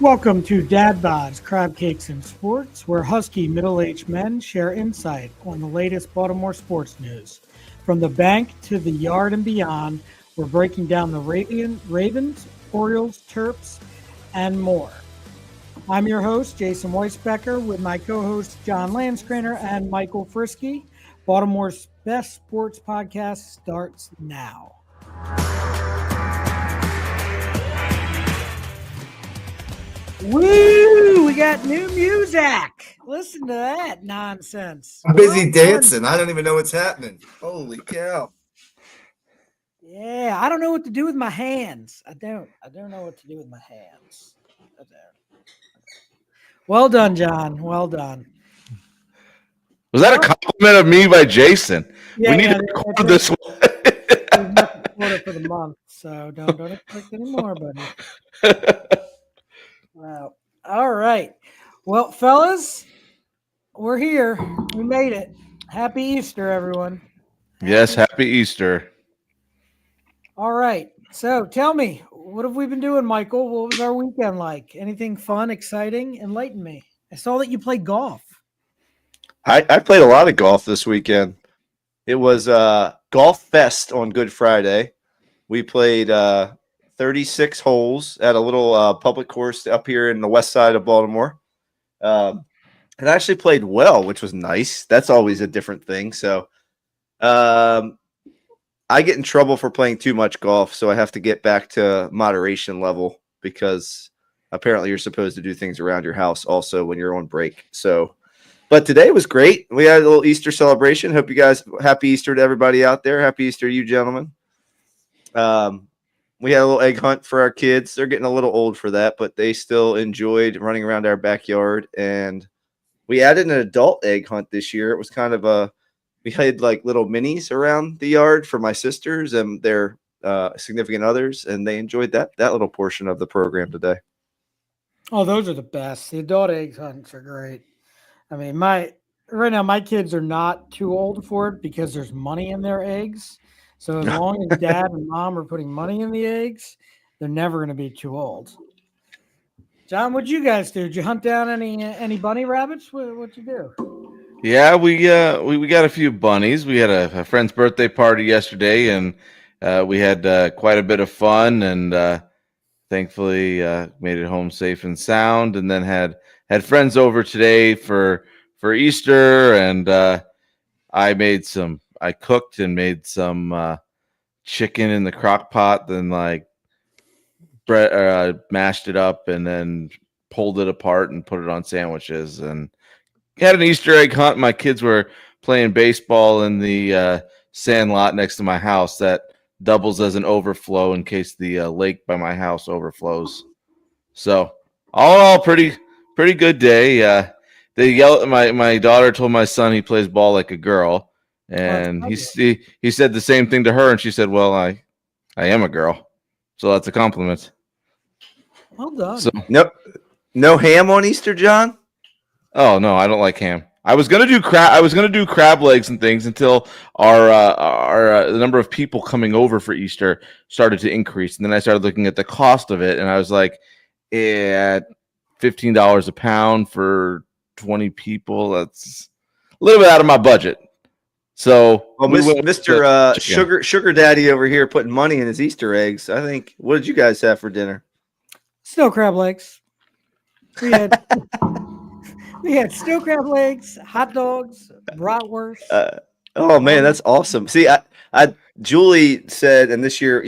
Welcome to Dad Bods, Crab Cakes and Sports, where husky middle-aged men share insight on the latest Baltimore sports news. From the bank to the yard and beyond, we're breaking down the Ravens, Orioles, Terps, and more. I'm your host, Jason Weisbecker, with my co-hosts John Lanscraner and Michael Frisky. Baltimore's best sports podcast starts now. Woo! We got new music. Listen to that nonsense. I'm busy dancing. I don't even know what's happening. Holy cow. Yeah, I don't know what to do with my hands. I don't know what to do with my hands. I don't. Well done, John. Well done. Was that a compliment of me by Jason? Yeah, we need to record this one. For the month, so don't expect any more, buddy. Wow. All right. Well, fellas, we're here. We made it. Happy Easter, everyone. Yes, happy Easter. All right. So tell me, what have we been doing, Michael? What was our weekend like? Anything fun, exciting? Enlighten me. I saw that you played golf. I played a lot of golf this weekend. It was Golf Fest on Good Friday. We played 36 holes at a little public course up here in the west side of Baltimore. And I actually played well, which was nice. That's always a different thing. So I get in trouble for playing too much golf, so I have to get back to moderation level because apparently you're supposed to do things around your house also when you're on break. So, but today was great. We had a little Easter celebration. Hope you guys, happy Easter to everybody out there. Happy Easter to you, gentlemen. We had a little egg hunt for our kids. They're getting a little old for that, but they still enjoyed running around our backyard. And we added an adult egg hunt this year. It was kind of we had like little minis around the yard for my sisters and their significant others, and they enjoyed that little portion of the program today. Oh, those are the best. The adult egg hunts are great. I mean, right now my kids are not too old for it because there's money in their eggs. So as long as dad and mom are putting money in the eggs, they're never going to be too old. John, what'd you guys do? Did you hunt down any bunny rabbits? What'd you do? Yeah, we got a few bunnies. We had a friend's birthday party yesterday, and we had quite a bit of fun, and thankfully made it home safe and sound. And then had friends over today for Easter, and I cooked and made some chicken in the crock pot, then like mashed it up and then pulled it apart and put it on sandwiches, and had an Easter egg hunt. My kids were playing baseball in the sand lot next to my house that doubles as an overflow in case the lake by my house overflows. So all in all, pretty good day. They yelled. My daughter told my son he plays ball like a girl. And he said the same thing to her, and she said, "Well, I am a girl, so that's a compliment." Well done. So, no ham on Easter, John? Oh no, I don't like ham. I was gonna do crab legs and things until our the number of people coming over for Easter started to increase, and then I started looking at the cost of it, and I was like, at $15 a pound for 20 people, that's a little bit out of my budget. So, Mr. Sugar Daddy over here putting money in his Easter eggs. I think. What did you guys have for dinner? Snow crab legs. We had snow crab legs, hot dogs, bratwurst. Oh man, that's awesome. See, Julie said, and this year,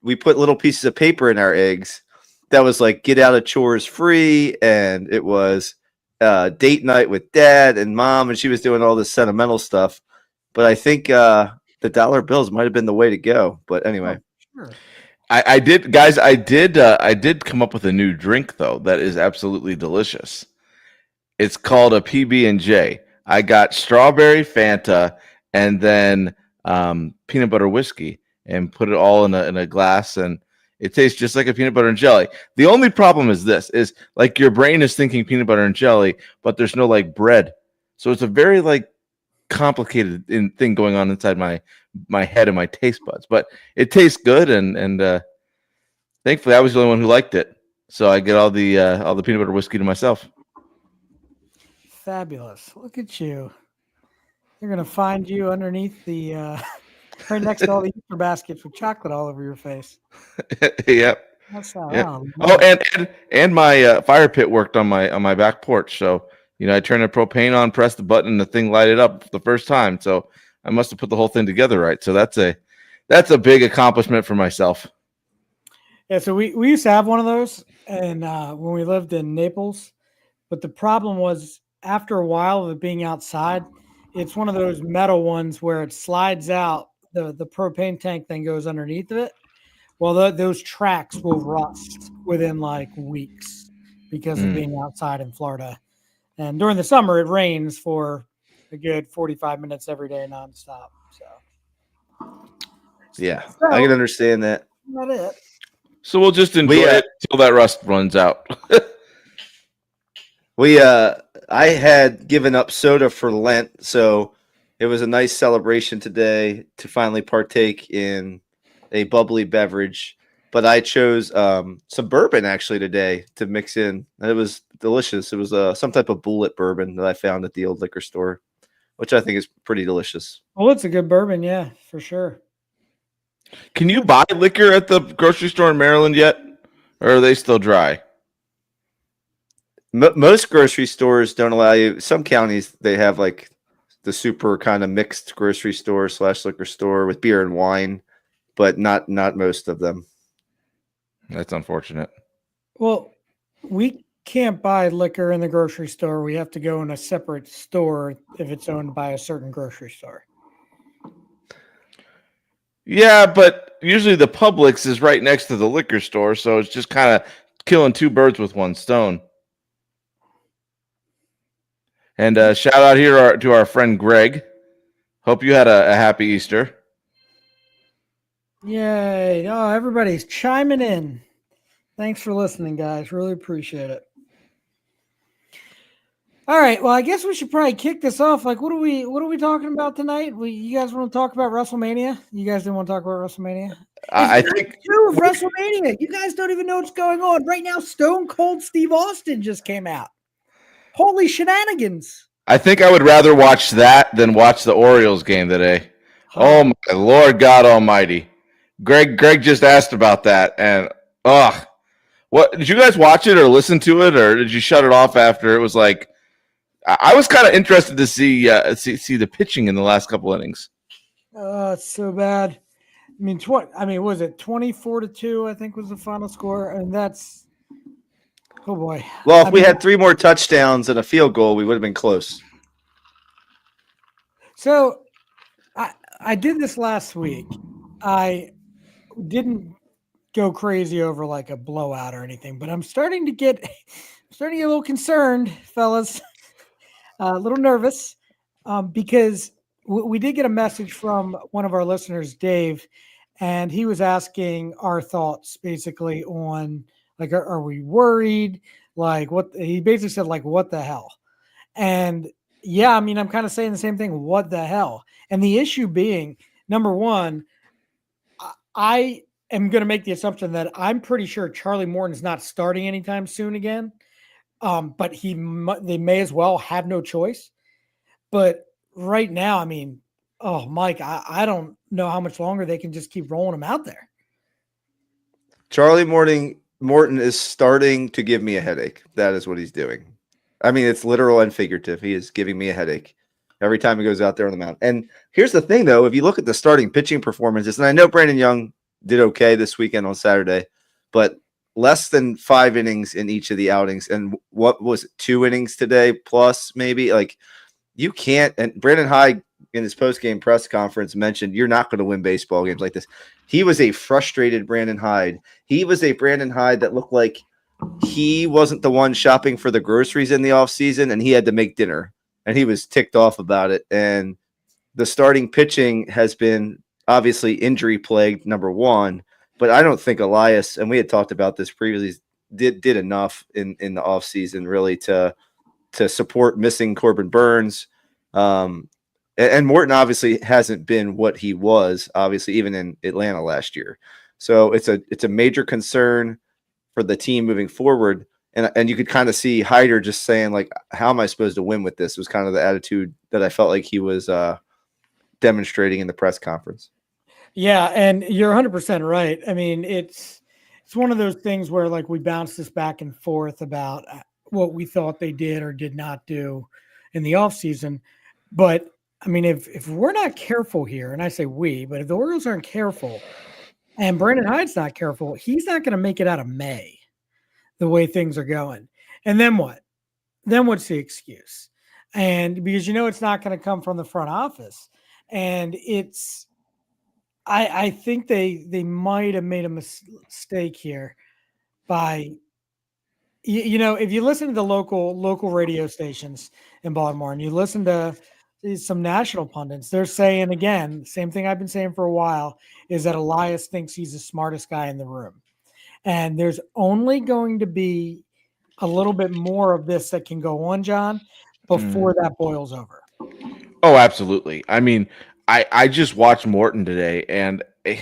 we put little pieces of paper in our eggs that was like get out of chores free, and it was date night with dad and mom, and she was doing all this sentimental stuff. But I think the dollar bills might have been the way to go. But anyway, Sure. I did come up with a new drink though that is absolutely delicious. It's called a PB&J. I got strawberry Fanta and then peanut butter whiskey and put it all in a glass, and it tastes just like a peanut butter and jelly. The only problem is like your brain is thinking peanut butter and jelly, but there's no like bread. So it's a very like complicated thing going on inside my head and my taste buds. But it tastes good, and thankfully I was the only one who liked it. so I get all the peanut butter whiskey to myself. Fabulous. Look at you. They're going to find you underneath the, right next to all the Easter baskets with chocolate all over your face. Yep. That's not Yeah. wrong. Oh, and my fire pit worked on my back porch. So I turned the propane on, pressed the button, and the thing lighted up the first time. So I must have put the whole thing together right. So that's a big accomplishment for myself. Yeah, so we used to have one of those, and when we lived in Naples, but the problem was after a while of it being outside, it's one of those metal ones where it slides out. The propane tank thing goes underneath of it. Well, those tracks will rust within like weeks because of being outside in Florida. And during the summer, it rains for a good 45 minutes every day nonstop. Yeah, I can understand that. Not it. So we'll just enjoy it till that rust runs out. I had given up soda for Lent, so it was a nice celebration today to finally partake in a bubbly beverage. But I chose some bourbon actually today to mix in, and it was delicious. It was some type of bullet bourbon that I found at the old liquor store, which I think is pretty delicious. Well, it's a good bourbon, yeah, for sure. Can you buy liquor at the grocery store in Maryland yet, or are they still dry? Most grocery stores don't allow you. Some counties, they have like the super kind of mixed grocery store / liquor store with beer and wine, but not most of them. That's unfortunate. Well, we can't buy liquor in the grocery store. We have to go in a separate store if it's owned by a certain grocery store. Yeah, but usually the Publix is right next to the liquor store, so it's just kind of killing two birds with one stone. And shout out here to our friend Greg. Hope you had a happy Easter. Yay. Oh, everybody's chiming in. Thanks for listening, guys. Really appreciate it. All right. Well, I guess we should probably kick this off. Like, what are we talking about tonight? You guys want to talk about WrestleMania? You guys didn't want to talk about WrestleMania? I think of WrestleMania. You guys don't even know what's going on right now. Stone Cold Steve Austin just came out. Holy shenanigans! I think I would rather watch that than watch the Orioles game today. Oh my Lord God Almighty! Greg just asked about that, and what did you guys watch it or listen to it, or did you shut it off after it was like? I was kind of interested to see the pitching in the last couple innings. Oh, it's so bad. Was it 24-2? I think was the final score, and that's oh boy. Well, if we had 3 more touchdowns and a field goal, we would have been close. So, I did this last week. I didn't go crazy over like a blowout or anything, but I'm starting to get a little concerned, fellas. A little nervous because we did get a message from one of our listeners, Dave, and he was asking our thoughts basically on like, are we worried? Like what he basically said, like, what the hell? And yeah, I mean, I'm kind of saying the same thing. What the hell? And the issue being, number one, I am going to make the assumption that I'm pretty sure Charlie Morton's not starting anytime soon again. But they may as well have no choice. But right now, I mean, oh, Mike, I don't know how much longer they can just keep rolling him out there. Charlie Morton is starting to give me a headache. That is what he's doing. I mean, it's literal and figurative. He is giving me a headache every time he goes out there on the mound. And here's the thing, though. If you look at the starting pitching performances, and I know Brandon Young did okay this weekend on Saturday, but less than 5 innings in each of the outings. And what was it, 2 innings today plus maybe? Like, you can't. And Brandon Hyde in his post-game press conference mentioned you're not going to win baseball games like this. He was a frustrated Brandon Hyde. He was a Brandon Hyde that looked like he wasn't the one shopping for the groceries in the offseason, and he had to make dinner. And he was ticked off about it. And the starting pitching has been obviously injury-plagued, number one. But I don't think Elias, and we had talked about this previously, did enough in the offseason really to support missing Corbin Burns. And Morton obviously hasn't been what he was, obviously, even in Atlanta last year. So it's a major concern for the team moving forward. And you could kind of see Hyder just saying, like, how am I supposed to win with this? Was kind of the attitude that I felt like he was demonstrating in the press conference. Yeah, and you're 100% right. I mean, it's one of those things where like we bounce this back and forth about what we thought they did or did not do in the offseason. But I mean, if we're not careful here, and I say we, but if the Orioles aren't careful and Brandon Hyde's not careful, he's not going to make it out of May the way things are going. And then what? Then what's the excuse? And because it's not going to come from the front office. And I think they might have made a mistake here by if you listen to the local radio stations in Baltimore and you listen to some national pundits, they're saying again, same thing I've been saying for a while, is that Elias thinks he's the smartest guy in the room. And there's only going to be a little bit more of this that can go on, John, before that boils over. Oh, absolutely. I mean, I just watched Morton today, and he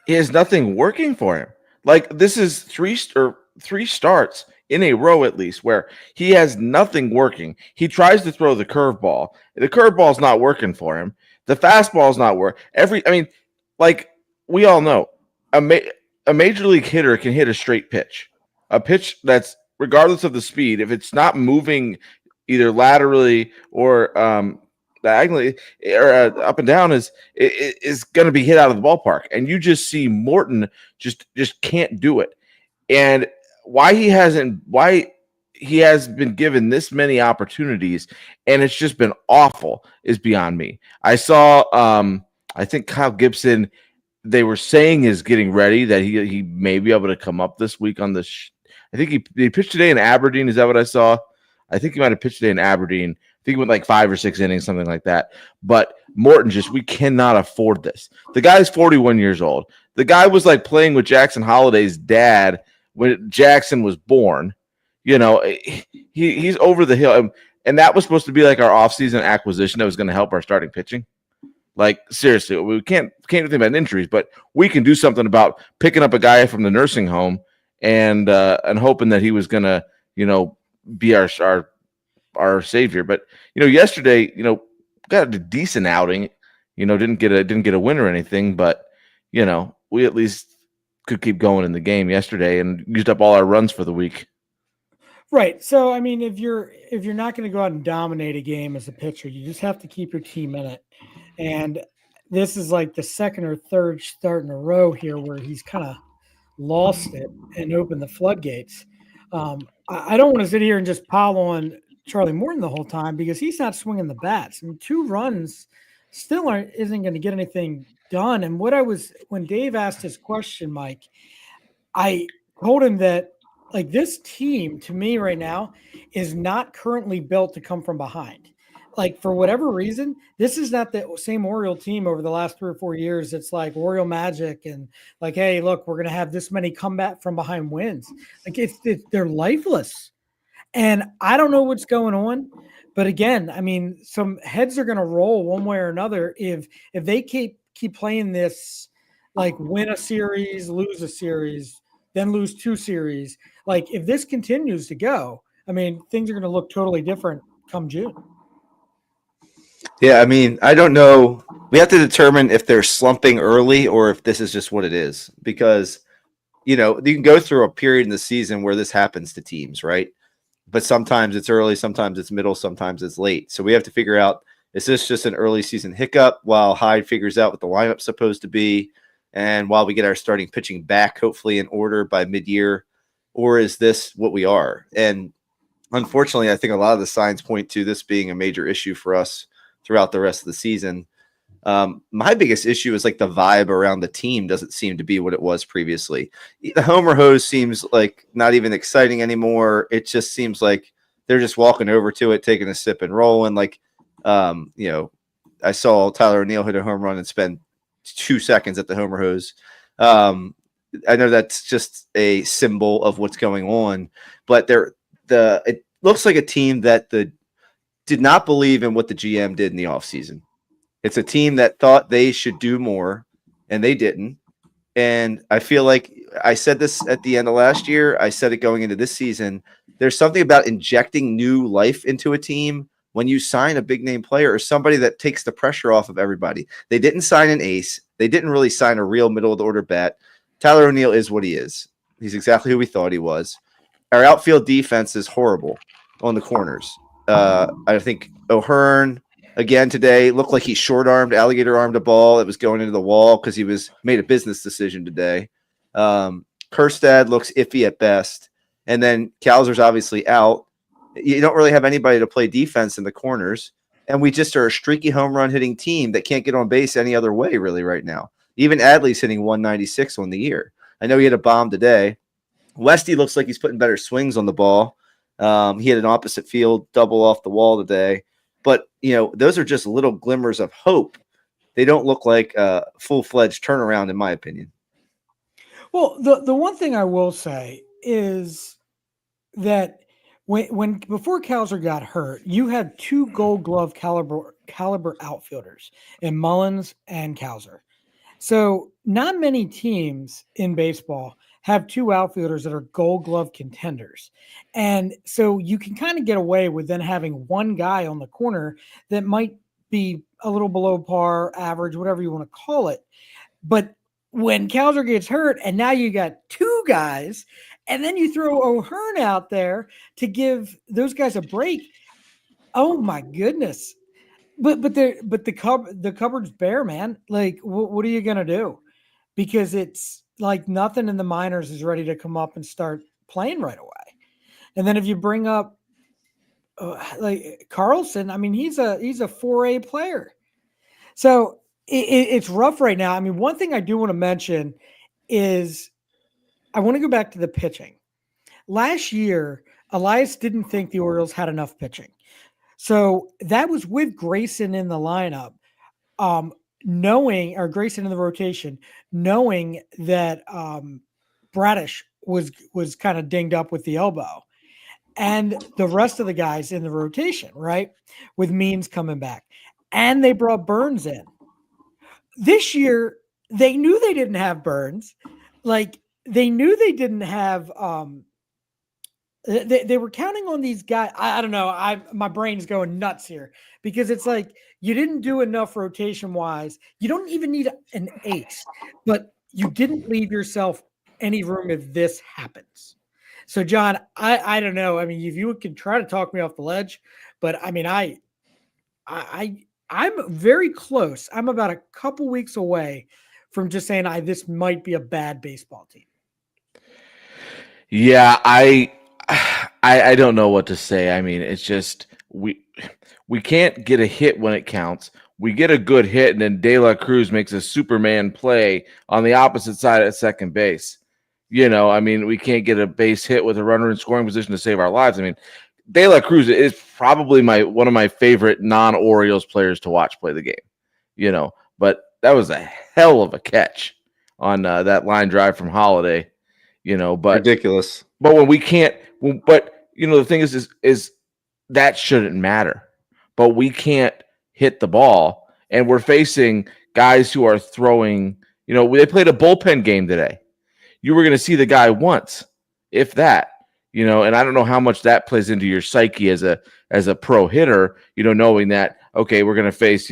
has nothing working for him. Like, this is three starts in a row, at least, where he has nothing working. He tries to throw the curveball. The curveball's not working for him. The fastball's not working. Like we all know, a major league hitter can hit a straight pitch, a pitch that's regardless of the speed. If it's not moving either laterally or diagonally or up and down, is going to be hit out of the ballpark. And you just see Morton just can't do it. And why he has been given this many opportunities and it's just been awful is beyond me. I saw I think Kyle Gibson, they were saying, is getting ready, that he may be able to come up this week on the I think he pitched today in Aberdeen. Is that what I saw? I think he might have pitched today in Aberdeen. I think he went like 5 or 6 innings, something like that. But Morton, we cannot afford this. The guy's 41 years old. The guy was like playing with Jackson Holliday's dad when Jackson was born. He's over the hill. And that was supposed to be like our offseason acquisition that was going to help our starting pitching. Like, seriously, we can't do anything about injuries, but we can do something about picking up a guy from the nursing home and hoping that he was going to, be our savior. But yesterday, got a decent outing. Didn't get a win or anything, but we at least could keep going in the game yesterday and used up all our runs for the week. Right. So I mean, if you're not going to go out and dominate a game as a pitcher, you just have to keep your team in it. And this is like the second or third start in a row here where he's kind of lost it and opened the floodgates. I don't want to sit here and just pile on Charlie Morton the whole time because he's not swinging the bats. I mean, 2 runs still isn't going to get anything done. And when Dave asked his question, Mike, I told him that like this team to me right now is not currently built to come from behind. Like for whatever reason, this is not the same Oriole team over the last 3 or 4 years. It's like Oriole magic and like, hey, look, we're going to have this many comeback from behind wins. Like they're lifeless. And I don't know what's going on. But again, I mean, some heads are going to roll one way or another if they keep playing this, like win a series, lose a series, then lose 2 series. Like if this continues to go, I mean, things are going to look totally different come June. Yeah, I mean, I don't know. We have to determine if they're slumping early or if this is just what it is. Because, you can go through a period in the season where this happens to teams, right? But sometimes it's early, sometimes it's middle, sometimes it's late. So we have to figure out, is this just an early season hiccup while Hyde figures out what the lineup's supposed to be and while we get our starting pitching back, hopefully in order by mid-year? Or is this what we are? And unfortunately, I think a lot of the signs point to this being a major issue for us throughout the rest of the season. My biggest issue is like the vibe around the team doesn't seem to be what it was previously. The Homer hose seems like not even exciting anymore. It just seems like they're just walking over to it, taking a sip and rolling. Like, I saw Tyler O'Neill hit a home run and spend 2 seconds at the Homer hose. I know that's just a symbol of what's going on, but it looks like a team that did not believe in what the GM did in the offseason. It's a team that thought they should do more, and they didn't. And I feel like I said this at the end of last year. I said it going into this season. There's something about injecting new life into a team when you sign a big name player or somebody that takes the pressure off of everybody. They didn't sign an ace. They didn't really sign a real middle of the order bat. Tyler O'Neill is what he is. He's exactly who we thought he was. Our outfield defense is horrible on the corners. I think O'Hearn again today looked like he short-armed, alligator-armed a ball that was going into the wall because he was made a business decision today. Kerstad looks iffy at best. And then Kowser's obviously out. You don't really have anybody to play defense in the corners. And we just are a streaky home run hitting team that can't get on base any other way really right now. Even Adley's hitting 196 on the year. I know he had a bomb today. Westy looks like he's putting better swings on the ball. He had an opposite field double off the wall today. But, those are just little glimmers of hope. They don't look like a full-fledged turnaround, in my opinion. Well, the one thing I will say is that when before Kowser got hurt, you had two Gold Glove caliber outfielders in Mullins and Kowser. So not many teams in baseball have two outfielders that are Gold Glove contenders. And so you can kind of get away with then having one guy on the corner that might be a little below par, average, whatever you want to call it. But when Kowser gets hurt and now you got two guys and then you throw O'Hearn out there to give those guys a break. Oh my goodness. But the cupboard's bare, man. Like, what are you going to do? Because it's like nothing in the minors is ready to come up and start playing right away. And then if you bring up like Carlson, I mean, he's a 4A player. So it's rough right now. I mean, one thing I do want to mention is I want to go back to the pitching. Last year, Elias didn't think the Orioles had enough pitching. So that was with Grayson in the lineup, Grayson in the rotation, knowing that Bradish was kind of dinged up with the elbow. And the rest of the guys in the rotation, right, with Means coming back. And they brought Burns in. This year, they knew they didn't have Burns. Like, they knew they didn't have they were counting on these guys. I don't know. My brain's going nuts here because it's like you didn't do enough rotation-wise. You don't even need an ace, but you didn't leave yourself any room if this happens. So, John, I don't know. I mean, if you can try to talk me off the ledge, but I mean, I'm very close. I'm about a couple weeks away from just saying this might be a bad baseball team. Yeah, I don't know what to say. I mean, it's just we can't get a hit when it counts. We get a good hit, and then De La Cruz makes a Superman play on the opposite side at second base. I mean, we can't get a base hit with a runner in scoring position to save our lives. I mean, De La Cruz is probably one of my favorite non-Orioles players to watch play the game. But that was a hell of a catch on that line drive from Holiday. But ridiculous. But when we can't, the thing is that shouldn't matter. But we can't hit the ball, and we're facing guys who are throwing. They played a bullpen game today. You were going to see the guy once, if that. And I don't know how much that plays into your psyche as a pro hitter. Knowing that we're going to face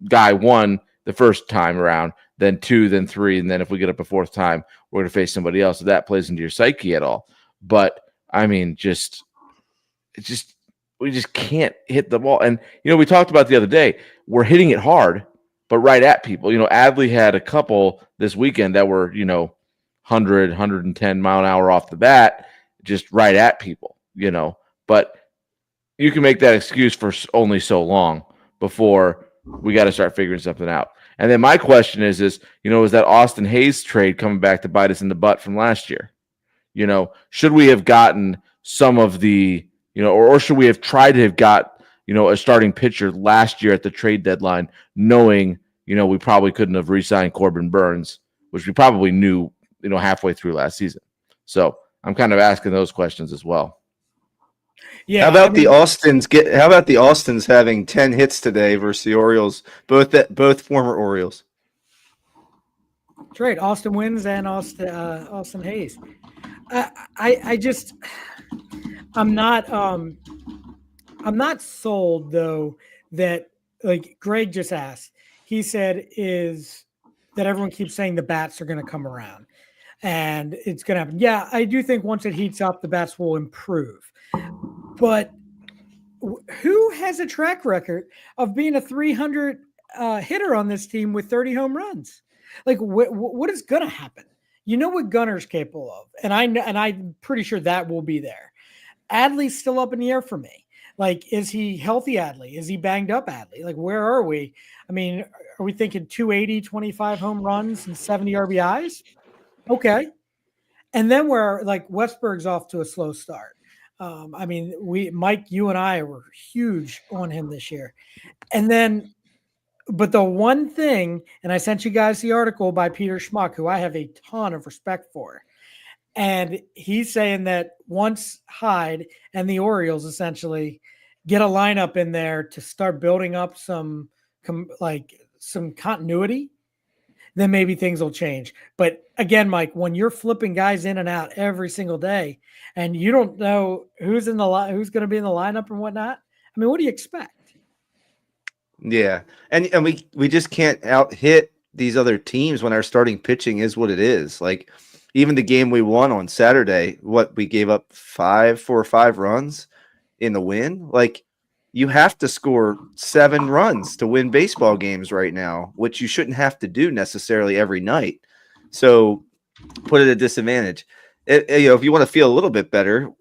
guy one the first time around, then two, then three, and then if we get up a fourth time, we're going to face somebody else. So that plays into your psyche at all. But I mean, we just can't hit the ball. And we talked about the other day, we're hitting it hard, but right at people. Adley had a couple this weekend that were 100, 110 mile an hour off the bat, just right at people. But you can make that excuse for only so long before we got to start figuring something out. And then my question is that Austin Hayes trade coming back to bite us in the butt from last year? Should we have gotten some of the, or should we have tried to have got, a starting pitcher last year at the trade deadline, knowing, we probably couldn't have re-signed Corbin Burns, which we probably knew, halfway through last season. So I'm kind of asking those questions as well. Yeah. How about the Austins having 10 hits today versus the Orioles, both former Orioles? That's right. Austin wins and Austin Hayes. I just I'm not sold though that like Greg just asked. He said is that everyone keeps saying the bats are going to come around and it's going to happen. Yeah, I do think once it heats up, the bats will improve. But who has a track record of being a 300 hitter on this team with 30 home runs? Like what is going to happen? You know what Gunner's capable of, and I'm pretty sure that will be there. Adley's still up in the air for me. Like, is he healthy, Adley? Is he banged up, Adley? Like, where are we? I mean, are we thinking 280, 25 home runs and 70 RBIs? Okay. And then we're like Westberg's off to a slow start. I mean, Mike, you and I were huge on him this year. And then, but the one thing, and I sent you guys the article by Peter Schmuck, who I have a ton of respect for. And he's saying that once Hyde and the Orioles essentially get a lineup in there to start building up some continuity, then maybe things will change. But again, Mike, when you're flipping guys in and out every single day and you don't know who's going to be in the lineup and whatnot, I mean, what do you expect? Yeah. And we just can't out hit these other teams when our starting pitching is what it is. Like, even the game we won on Saturday, we gave up 4 or 5 runs in the win. Like, you have to score 7 runs to win baseball games right now, which you shouldn't have to do necessarily every night. So put it at a disadvantage. If you want to feel a little bit better,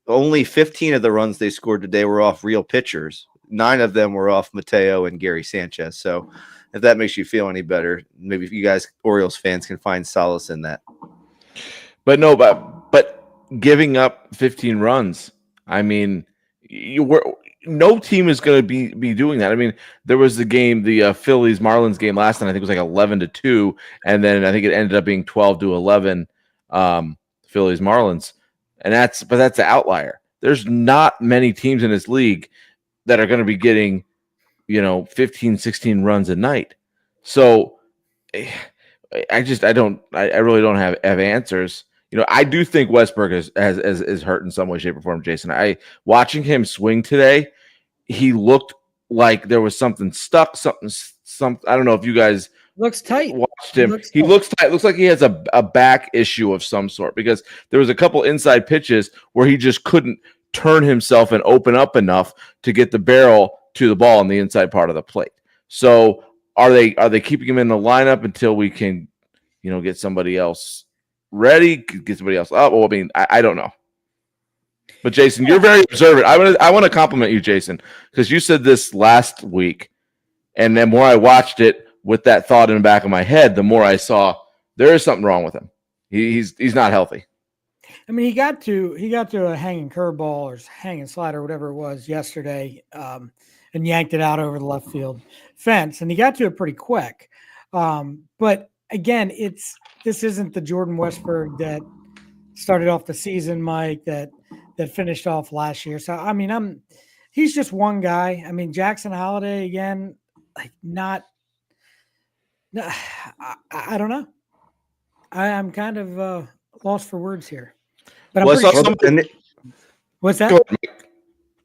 only 15 of the runs they scored today were off real pitchers. 9 of them were off Mateo and Gary Sanchez. So if that makes you feel any better, maybe if you guys Orioles fans can find solace in that. But no, but giving up 15 runs, I mean, no team is going to be doing that. I mean, there was the game, the Phillies Marlins game last night. I think it was like 11-2, and then I think it ended up being 12-11. Phillies Marlins, and that's the outlier. There's not many teams in this league that are going to be getting 15, 16 runs a night. So I really don't have answers. I do think Westberg is hurt in some way, shape, or form, Jason. Watching him swing today, he looked like there was something stuck, something. I don't know if you guys looks tight. Watched him. He looks tight. Looks like he has a back issue of some sort, because there was a couple inside pitches where he just couldn't turn himself and open up enough to get the barrel to the ball on the inside part of the plate. So are they keeping him in the lineup until we can, get somebody else ready, get somebody else up? Well, I mean, I don't know. But Jason, you're very observant. I want to compliment you, Jason, because you said this last week, and then more I watched it with that thought in the back of my head, the more I saw there is something wrong with him. He's not healthy. I mean, he got to a hanging curveball or hanging slider, whatever it was yesterday, and yanked it out over the left field fence, and he got to it pretty quick. But again, this isn't the Jordan Westberg that started off the season, Mike, that finished off last year. So I mean, he's just one guy. I mean, Jackson Holiday again, like not. I don't know. I'm kind of lost for words here. But what's that?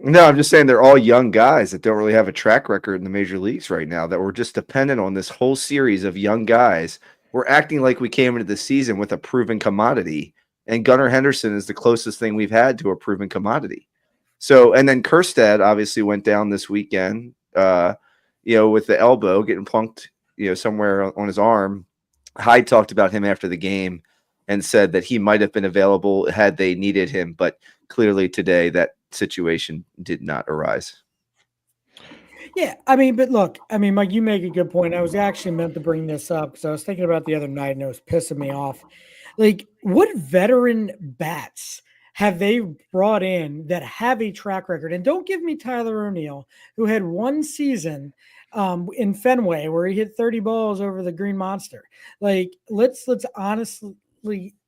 No, I'm just saying they're all young guys that don't really have a track record in the major leagues right now, that we're just dependent on this whole series of young guys. We're acting like we came into the season with a proven commodity, and Gunnar Henderson is the closest thing we've had to a proven commodity. So, and then Kjerstad obviously went down this weekend, with the elbow getting plunked, somewhere on his arm. Hyde talked about him after the game and said that he might have been available had they needed him, but clearly today that situation did not arise. Yeah, I mean, but look, I mean, Mike, you make a good point. I was actually meant to bring this up because I was thinking about the other night and it was pissing me off. Like, what veteran bats have they brought in that have a track record? And don't give me Tyler O'Neill, who had one season in Fenway where he hit 30 balls over the Green Monster. Like, let's honestly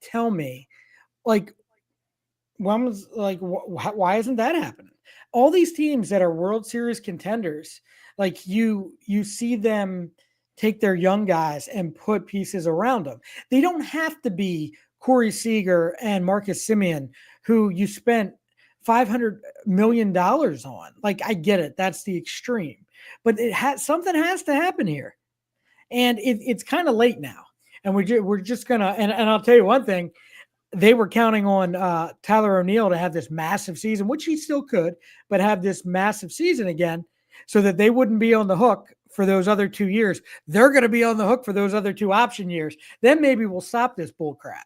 tell me, like, why isn't that happening? All these teams that are World Series contenders, like you see them take their young guys and put pieces around them. They don't have to be Corey Seager and Marcus Simeon, who you spent $500 million on. Like, I get it. That's the extreme. But something has to happen here. And it's kind of late now. And we're just going to – and I'll tell you one thing. They were counting on Tyler O'Neill to have this massive season, which he still could, but have this massive season again so that they wouldn't be on the hook for those other 2 years. They're going to be on the hook for those other 2 option years. Then maybe we'll stop this bull crap.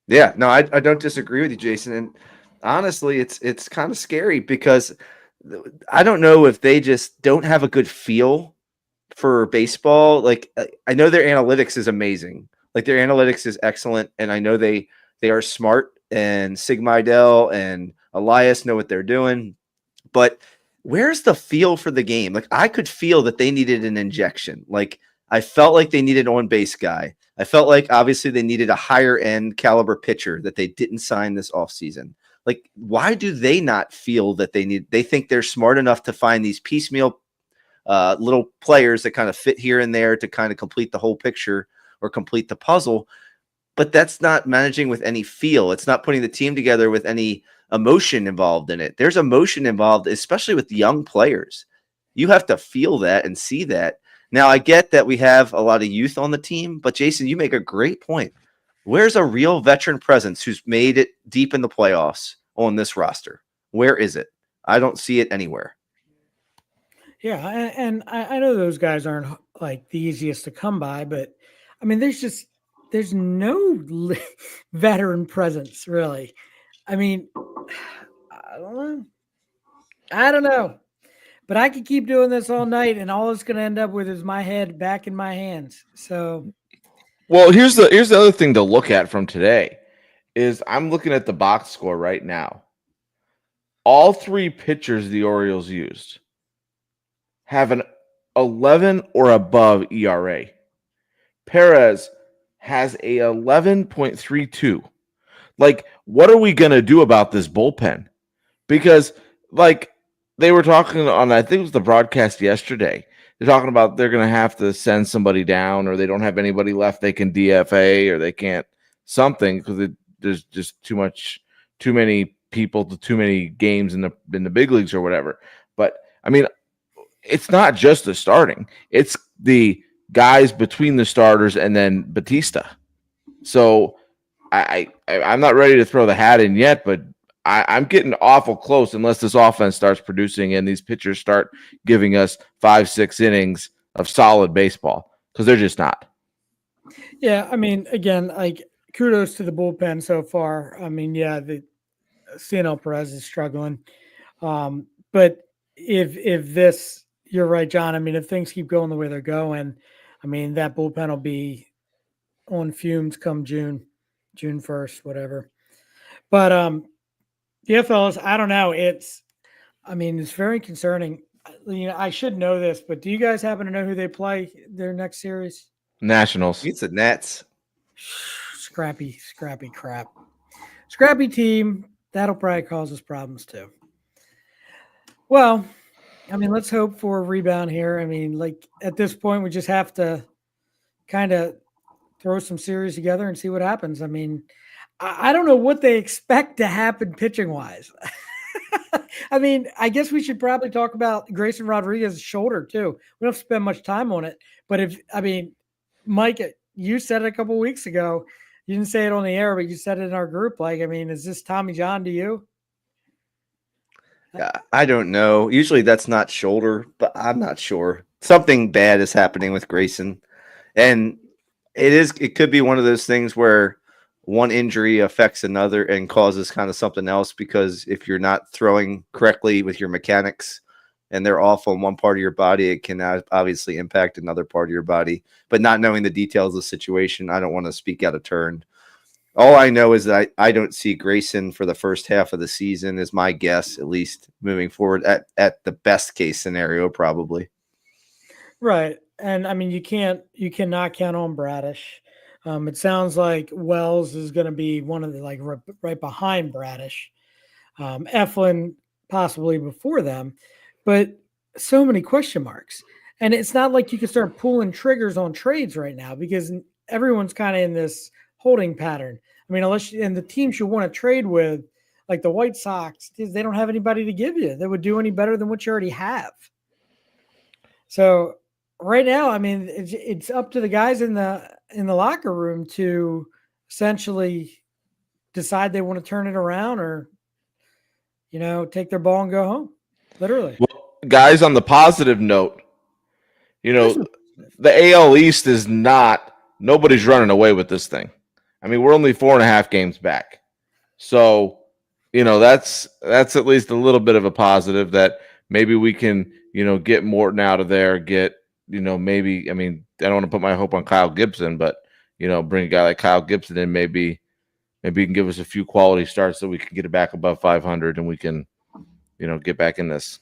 Yeah, no, I don't disagree with you, Jason. And honestly, it's kind of scary because I don't know if they just don't have a good feel for baseball. Like, I know their analytics is amazing. Like, their analytics is excellent, and I know they are smart, and Sig Mejdal and Elias know what they're doing. But where's the feel for the game? Like, I could feel that they needed an injection. Like, I felt like they needed an on-base guy. I felt like, obviously, they needed a higher-end caliber pitcher that they didn't sign this offseason. Like, why do they not feel that they think they're smart enough to find these piecemeal little players that kind of fit here and there to kind of complete the whole picture or complete the puzzle? But that's not managing with any feel. It's not putting the team together with any emotion involved in it. There's emotion involved, especially with young players. You have to feel that and see that. Now, I get that we have a lot of youth on the team, but Jason, you make a great point. Where's a real veteran presence who's made it deep in the playoffs on this roster? Where is it? I don't see it anywhere. Yeah, and I know those guys aren't like the easiest to come by, but I mean, there's no veteran presence really. I mean, I don't know, but I could keep doing this all night, and all it's going to end up with is my head back in my hands. So, Well, here's the other thing to look at from today is I'm looking at the box score right now. All 3 pitchers the Orioles used have an 11 or above ERA. Perez has a 11.32. Like, what are we going to do about this bullpen? Because, like, they were talking on, I think it was the broadcast yesterday, they're talking about they're going to have to send somebody down, or they don't have anybody left they can DFA, or they can't something because there's just too many people to too many games in the big leagues or whatever. But, I mean, it's not just the starting. It's the guys between the starters and then Batista. So I'm not ready to throw the hat in yet, but I'm getting awful close unless this offense starts producing and these pitchers start giving us 5-6 innings of solid baseball, because they're just not. yeah, I mean, again, like, kudos to the bullpen so far. I mean, yeah, the CNL Perez is struggling. But if this, you're right, John. I mean, if things keep going the way they're going, I mean, that bullpen will be on fumes come June 1st, whatever. But yeah, fellas, I don't know. It's very concerning. You know, I should know this, but do you guys happen to know who they play their next series? Nationals. It's the Nets. Scrappy crap. Scrappy team. That'll probably cause us problems too. Well, I mean, let's hope for a rebound here. I mean, like, at this point, we just have to kind of throw some series together and see what happens. I mean, I don't know what they expect to happen pitching-wise. I mean, I guess we should probably talk about Grayson Rodriguez's shoulder too. We don't spend much time on it, but Mike, you said it a couple of weeks ago. You didn't say it on the air, but you said it in our group. Like, I mean, is this Tommy John to you? I don't know. Usually that's not shoulder, but I'm not sure. Something bad is happening with Grayson. And it could be one of those things where one injury affects another and causes kind of something else, because if you're not throwing correctly with your mechanics and they're off on one part of your body, it can obviously impact another part of your body. But not knowing the details of the situation, I don't want to speak out of turn. All I know is that I don't see Grayson for the first half of the season, is my guess, at least moving forward, at the best case scenario, probably. Right. And I mean, you cannot count on Bradish. It sounds like Wells is going to be one of the, like, right behind Bradish. Eflin possibly before them, but so many question marks. And it's not like you can start pulling triggers on trades right now because everyone's kind of in this holding pattern. I mean, and the teams you want to trade with, like the White Sox, they don't have anybody to give you that would do any better than what you already have. So right now, I mean, it's up to the guys in the locker room to essentially decide they want to turn it around or, take their ball and go home. Literally. Well, guys, on the positive note, the AL East is nobody's running away with this thing. I mean, we're only 4.5 games back. So, that's at least a little bit of a positive that maybe we can, get Morton out of there, maybe, I mean, I don't want to put my hope on Kyle Gibson, but, bring a guy like Kyle Gibson in, maybe he can give us a few quality starts so we can get it back above 500 and we can, get back in this.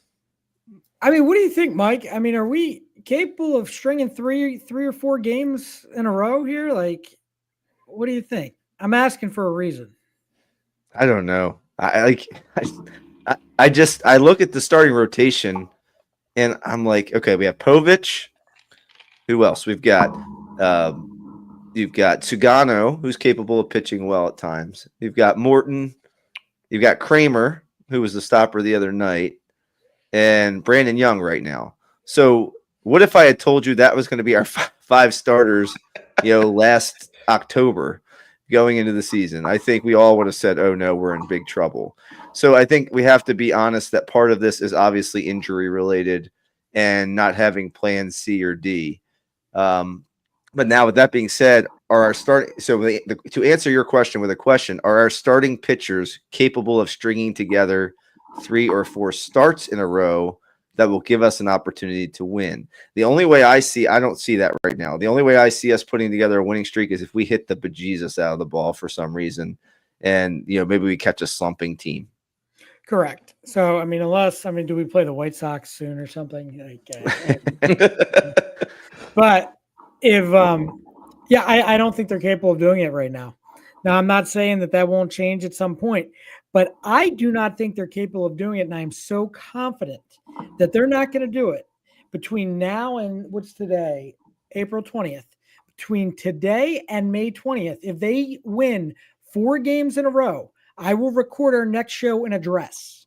I mean, what do you think, Mike? I mean, are we capable of stringing three or four games in a row here? Like, what do you think? I'm asking for a reason. I don't know. I look at the starting rotation and I'm like, okay, we have Povich. Who else? We've got you've got Sugano, who's capable of pitching well at times. You've got Morton. You've got Kramer, who was the stopper the other night, and Brandon Young right now. So what if I had told you that was going to be our 5 starters, last October going into the season? I think we all would have said, oh no, we're in big trouble. So I think we have to be honest that part of this is obviously injury related and not having plan C or D. But now with that being said, to answer your question with a question, are our starting pitchers capable of stringing together 3 or 4 starts in a row that will give us an opportunity to win? The only way I don't see that right now. The only way I see us putting together a winning streak is if we hit the bejesus out of the ball for some reason and, maybe we catch a slumping team. Correct. So, I mean, do we play the White Sox soon or something? But if, I don't think they're capable of doing it right now. Now, I'm not saying that won't change at some point, but I do not think they're capable of doing it. And I'm so confident that they're not going to do it between now and what's today, April 20th, between today and May 20th. If they win 4 games in a row, I will record our next show in a dress.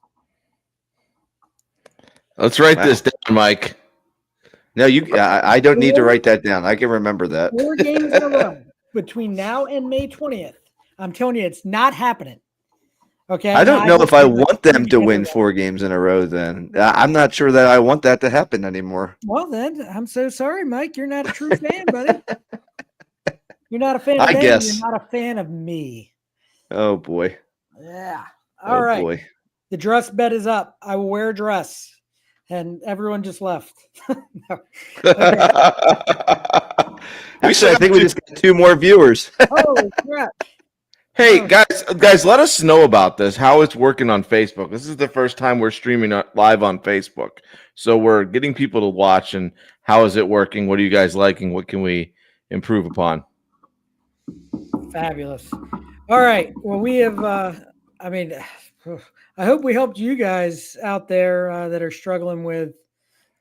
Let's write this down, Mike. No, I don't need to write that down. I can remember that. 4 games in a row between now and May 20th. I'm telling you, it's not happening. Okay. I don't know if I want them to win 4 games in a row then. I'm not sure that I want that to happen anymore. Well, then, I'm so sorry, Mike. You're not a true fan, buddy. You're not a fan of them. I guess. You're not a fan of me. Oh, boy. Yeah. All right. Boy. The dress bet is up. I will wear a dress. And everyone just left. No. I think we just got 2 more viewers. Holy crap. Hey, guys, let us know about this, how it's working on Facebook. This is the first time we're streaming live on Facebook. So we're getting people to watch, and how is it working? What are you guys liking? What can we improve upon? Fabulous. All right. Well, we have, I hope we helped you guys out there that are struggling with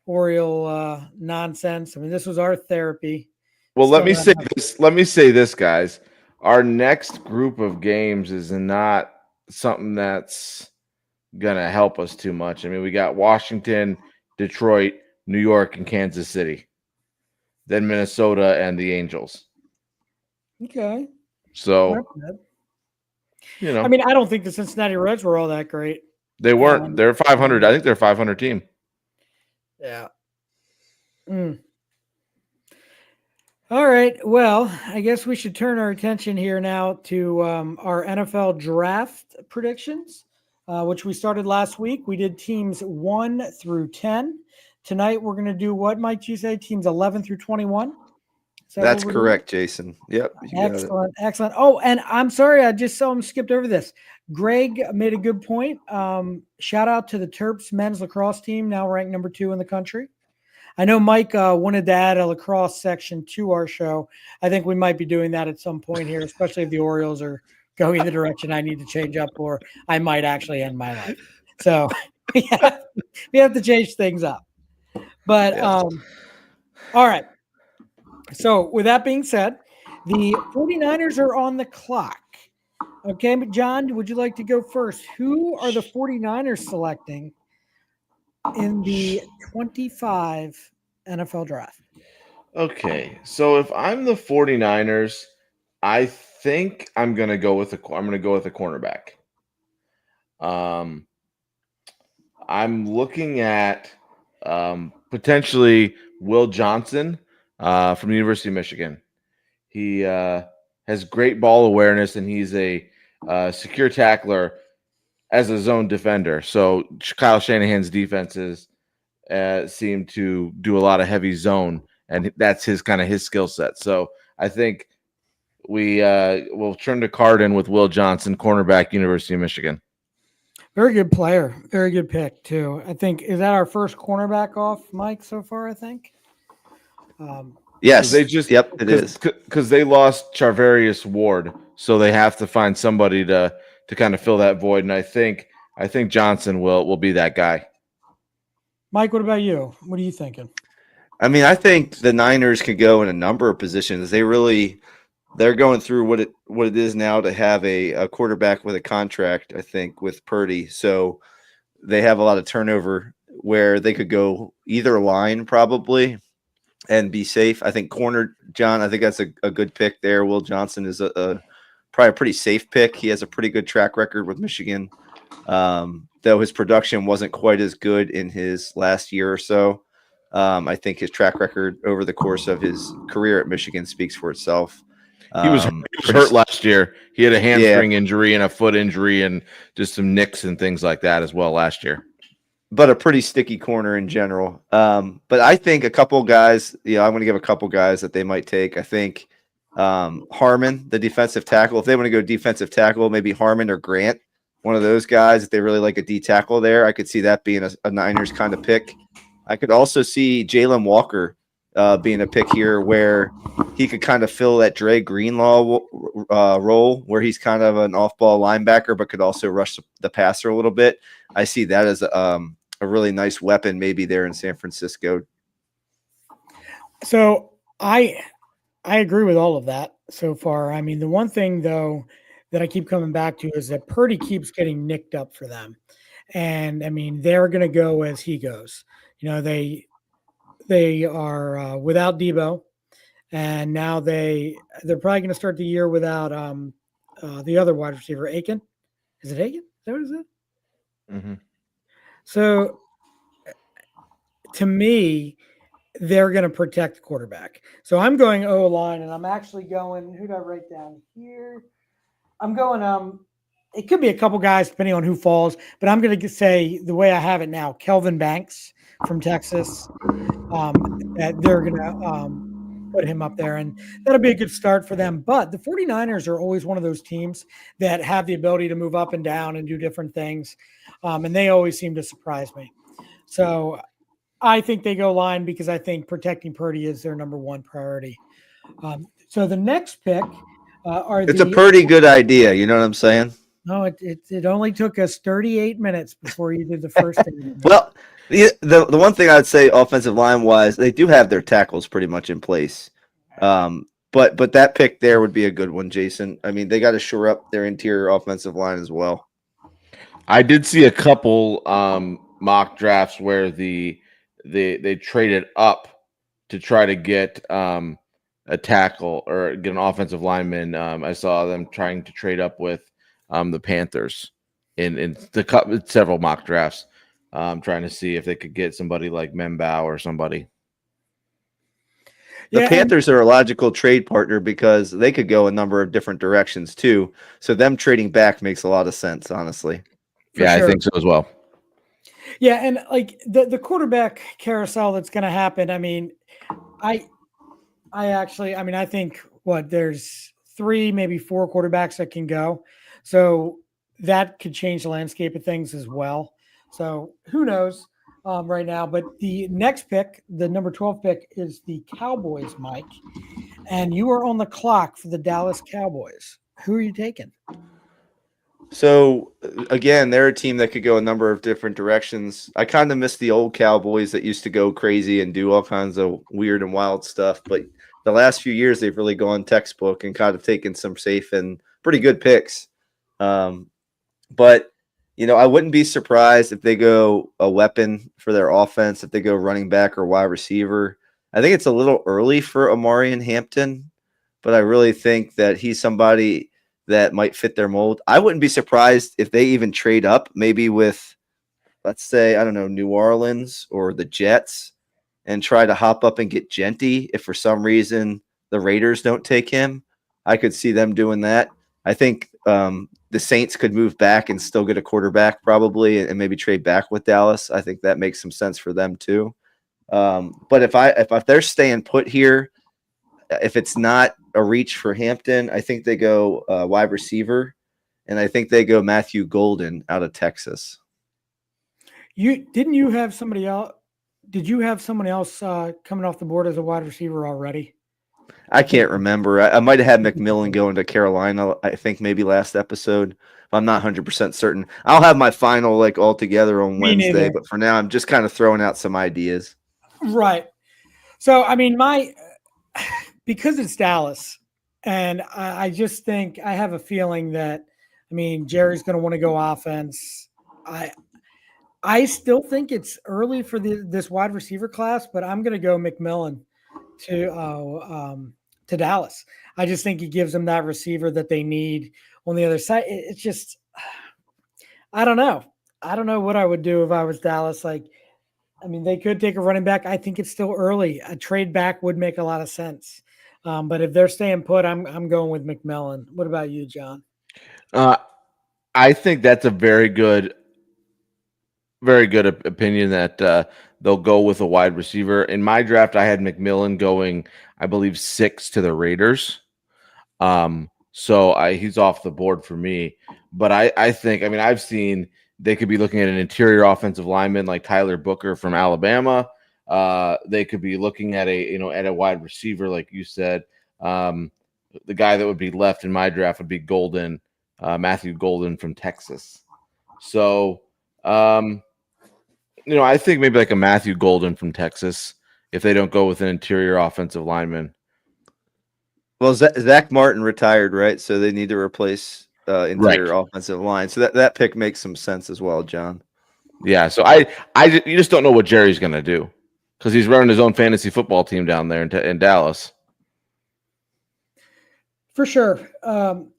Oriole nonsense. I mean, this was our therapy. Well, let me say this. Let me say this, guys. Our next group of games is not something that's going to help us too much. I mean, we got Washington, Detroit, New York, and Kansas City. Then Minnesota and the Angels. Okay. So, I mean, I don't think the Cincinnati Reds were all that great. They weren't. They're 500. I think they're a 500 team. Yeah. All right. Well, I guess we should turn our attention here now to our NFL draft predictions, which we started last week. We did teams 1 through 10. Tonight, we're going to do what, Mike? You say teams 11 through 21? That's correct, Jason. Yep. Excellent. Excellent. Oh, and I'm sorry. I just saw him skipped over this. Greg made a good point. Shout out to the Terps men's lacrosse team, now ranked number 2 in the country. I know Mike wanted to add a lacrosse section to our show. I think we might be doing that at some point here, especially if the Orioles are going in the direction I need to change up, or I might actually end my life. So we have to change things up. But All right. So with that being said, the 49ers are on the clock. Okay, but John, would you like to go first? Who are the 49ers selecting in the 25 NFL draft? Okay, so if I'm the 49ers, I think I'm gonna go with a cornerback. Um, I'm looking at potentially Will Johnson from the University of Michigan. He has great ball awareness, and he's a secure tackler as a zone defender. So Kyle Shanahan's defenses seem to do a lot of heavy zone, and that's his skill set. So I think we will turn to card in with Will Johnson, cornerback, University of Michigan. Very good player. Very good pick, too. I think, is that our first cornerback off, Mike, so far, I think? Yes. Yep, it is. Because they lost Charvarius Ward, so they have to find somebody to kind of fill that void. And I think Johnson will be that guy. Mike, what about you? What are you thinking? I mean, I think the Niners could go in a number of positions. They're going through what it is now to have a quarterback with a contract, I think, with Purdy. So they have a lot of turnover where they could go either line probably and be safe. I think corner, John, I think that's a good pick there. Will Johnson is probably a pretty safe pick. He has a pretty good track record with Michigan, though his production wasn't quite as good in his last year or so. I think his track record over the course of his career at Michigan speaks for itself. He was hurt last year. He had a hamstring injury and a foot injury and just some nicks and things like that as well last year. But a pretty sticky corner in general. But I think a couple guys, I'm going to give a couple guys that they might take. I think Harmon, the defensive tackle, if they want to go defensive tackle, maybe Harmon or Grant, one of those guys, if they really like a D tackle there, I could see that being a Niners kind of pick. I could also see Jalen Walker being a pick here where he could kind of fill that Dre Greenlaw role where he's kind of an off-ball linebacker but could also rush the passer a little bit. I see that as a really nice weapon maybe there in San Francisco. So I agree with all of that so far. I mean, the one thing, though, that I keep coming back to is that Purdy keeps getting nicked up for them. And, I mean, they're going to go as he goes. They are without Debo, and now they're probably going to start the year without the other wide receiver, Aiken. Is it Aiken? Is that what it is? Mm-hmm. So, to me, they're going to protect the quarterback. So I'm going O-line, and I'm actually going – who did I write down here? I'm going it could be a couple guys depending on who falls, but I'm going to say the way I have it now, Kelvin Banks from Texas, that they're going to put him up there, and that'll be a good start for them. But the 49ers are always one of those teams that have the ability to move up and down and do different things, and they always seem to surprise me. So I think they go line because I think protecting Purdy is their number one priority. So the next pick it's a pretty good idea. You know what I'm saying? No, it only took us 38 minutes before you did the first thing. Well, the one thing I'd say offensive line wise, they do have their tackles pretty much in place. But that pick there would be a good one, Jason. I mean, they got to shore up their interior offensive line as well. I did see a couple mock drafts where they traded up to try to get a tackle or get an offensive lineman. I saw them trying to trade up with the Panthers in several mock drafts, trying to see if they could get somebody like Membao or somebody. The Panthers are a logical trade partner because they could go a number of different directions too. So them trading back makes a lot of sense, honestly. Yeah, sure. I think so as well. Yeah, and like the quarterback carousel that's going to happen. I mean, I think there's 3, maybe 4 quarterbacks that can go. So that could change the landscape of things as well. So who knows right now? But the next pick, the number 12 pick, is the Cowboys, Mike. And you are on the clock for the Dallas Cowboys. Who are you taking? So again, they're a team that could go a number of different directions. I kind of miss the old Cowboys that used to go crazy and do all kinds of weird and wild stuff. But the last few years, they've really gone textbook and kind of taken some safe and pretty good picks. But I wouldn't be surprised if they go a weapon for their offense, if they go running back or wide receiver. I think it's a little early for Omarion Hampton, but I really think that he's somebody that might fit their mold. I wouldn't be surprised if they even trade up, maybe with, let's say, I don't know, New Orleans or the Jets, and try to hop up and get Genty if for some reason the Raiders don't take him. I could see them doing that. I think the Saints could move back and still get a quarterback probably and maybe trade back with Dallas. I think that makes some sense for them too. But if they're staying put here, if it's not a reach for Hampton, I think they go wide receiver, and I think they go Matthew Golden out of Texas. Didn't you have somebody else? Did you have someone else coming off the board as a wide receiver already? I can't remember. I might have had McMillan going to Carolina, I think maybe last episode. I'm not 100% certain. I'll have my final all together on Wednesday, but for now I'm just kind of throwing out some ideas. Right. So, I mean, because it's Dallas, and I just think I have a feeling that, Jerry's going to want to go offense. I still think it's early for this wide receiver class, but I'm going to go McMillan to Dallas. I just think he gives them that receiver that they need on the other side. It's just, I don't know. I don't know what I would do if I was Dallas. They could take a running back. I think it's still early. A trade back would make a lot of sense. But if they're staying put, I'm going with McMillan. What about you, John? I think that's a very good opinion that they'll go with a wide receiver. In my draft, I had McMillan going, I believe, 6 to the Raiders. So he's off the board for me. But I think, I've seen they could be looking at an interior offensive lineman like Tyler Booker from Alabama. They could be looking at a wide receiver, like you said. The guy that would be left in my draft would be Golden, Matthew Golden from Texas. So, I think maybe like a Matthew Golden from Texas if they don't go with an interior offensive lineman. Well, Zach Martin retired, right? So they need to replace interior offensive line. So that pick makes some sense as well, John. Yeah. So you just don't know what Jerry's going to do because he's running his own fantasy football team down there in Dallas. For sure.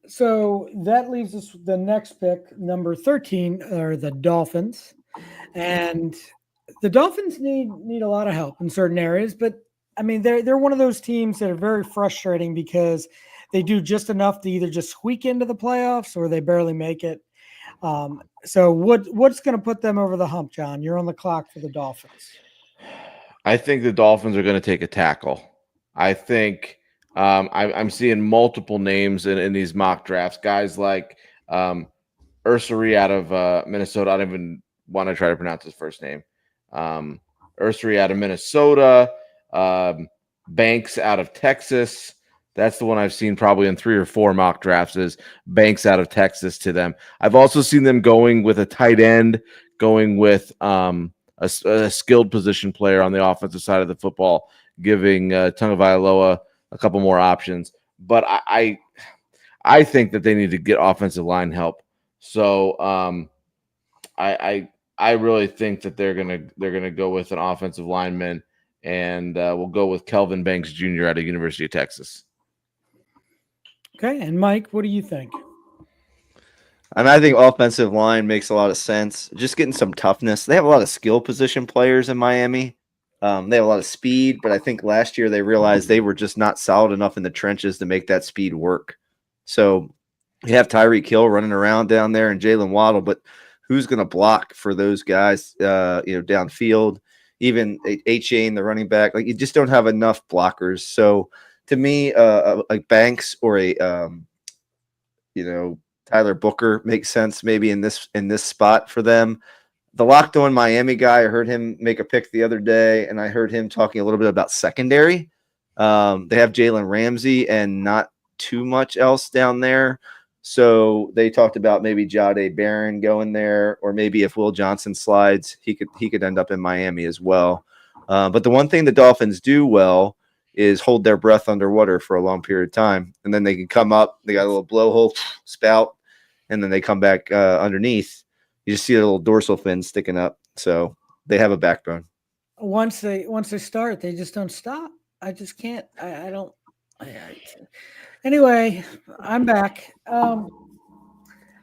So that leaves us with the next pick, number 13, are the Dolphins. And the Dolphins need a lot of help in certain areas, but they're one of those teams that are very frustrating because they do just enough to either just squeak into the playoffs or they barely make it. So what's going to put them over the hump, John? You're on the clock for the Dolphins. I think the Dolphins are going to take a tackle. I think I'm seeing multiple names in these mock drafts, guys like Ursary out of Minnesota. I don't even want to try to pronounce his first name. Ursary out of Minnesota. Banks out of Texas. That's the one I've seen probably in 3 or 4 mock drafts is Banks out of Texas to them. I've also seen them going with a tight end, going with a skilled position player on the offensive side of the football, giving Tagovailoa a couple more options. But I think that they need to get offensive line help. So I really think that they're gonna go with an offensive lineman, and we'll go with Kelvin Banks Jr. out of University of Texas. Okay, and Mike, what do you think? I think offensive line makes a lot of sense. Just getting some toughness. They have a lot of skill position players in Miami. They have a lot of speed, but I think last year they realized they were just not solid enough in the trenches to make that speed work. So you have Tyreek Hill running around down there and Jalen Waddle, but who's going to block for those guys, downfield? Even H.A. in the running back, you just don't have enough blockers. So to me, like Banks or a Tyler Booker makes sense maybe in this spot for them. The locked on Miami guy, I heard him make a pick the other day, and I heard him talking a little bit about secondary. They have Jalen Ramsey and not too much else down there. So they talked about maybe Jade Barron going there, or maybe if Will Johnson slides, he could end up in Miami as well. But the one thing the Dolphins do well is hold their breath underwater for a long period of time, and then they can come up. They got a little blowhole spout, and then they come back underneath. You just see a little dorsal fin sticking up. So they have a backbone. Once they start, they just don't stop. I just can't. I don't. Anyway, I'm back.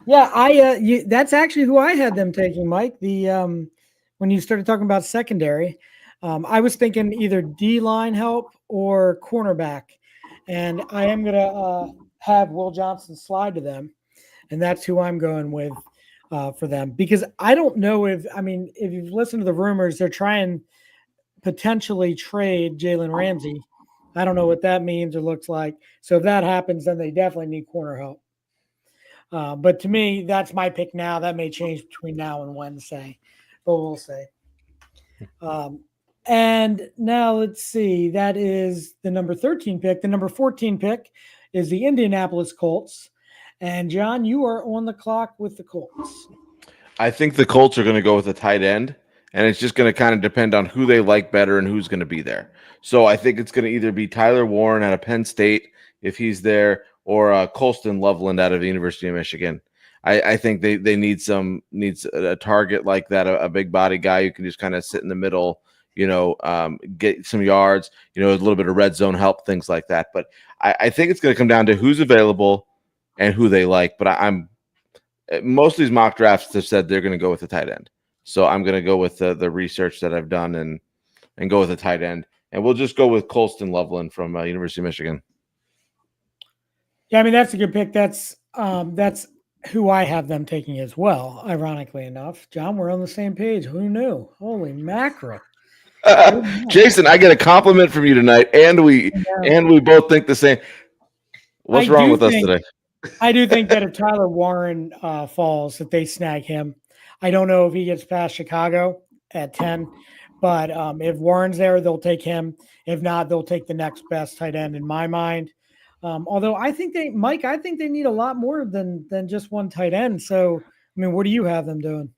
Yeah, that's actually who I had them taking, Mike. The when you started talking about secondary, I was thinking either D line help or cornerback, and I am gonna have Will Johnson slide to them, and that's who I'm going with for them, because I don't know if you've listened to the rumors, they're trying potentially trade Jalen Ramsey. I don't know what that means or looks like. So if that happens, then they definitely need corner help. But to me, that's my pick now. That may change between now and Wednesday, but we'll see. And now let's see. That is the number 13 pick. The number 14 pick is the Indianapolis Colts. And John, you are on the clock with the Colts. I think the Colts are going to go with a tight end, and it's just going to kind of depend on who they like better and who's going to be there. So I think it's going to either be Tyler Warren out of Penn State if he's there, or Colston Loveland out of the University of Michigan. I think they needs a target like that, a big body guy who can just kind of sit in the middle, get some yards, a little bit of red zone help, things like that. But I think it's going to come down to who's available and who they like. But most of these mock drafts have said they're going to go with the tight end. So I'm going to go with the research that I've done and go with the tight end. And we'll just go with Colston Loveland from University of Michigan. Yeah, that's a good pick. That's who I have them taking as well, ironically enough. John, we're on the same page. Who knew? Holy mackerel. Jason, I get a compliment from you tonight, and we both think the same. What's wrong with us today? I do think that if Tyler Warren falls, that they snag him. I don't know if he gets past Chicago at 10, but if Warren's there, they'll take him. If not, they'll take the next best tight end in my mind. Although I think they need a lot more than just one tight end. So, what do you have them doing?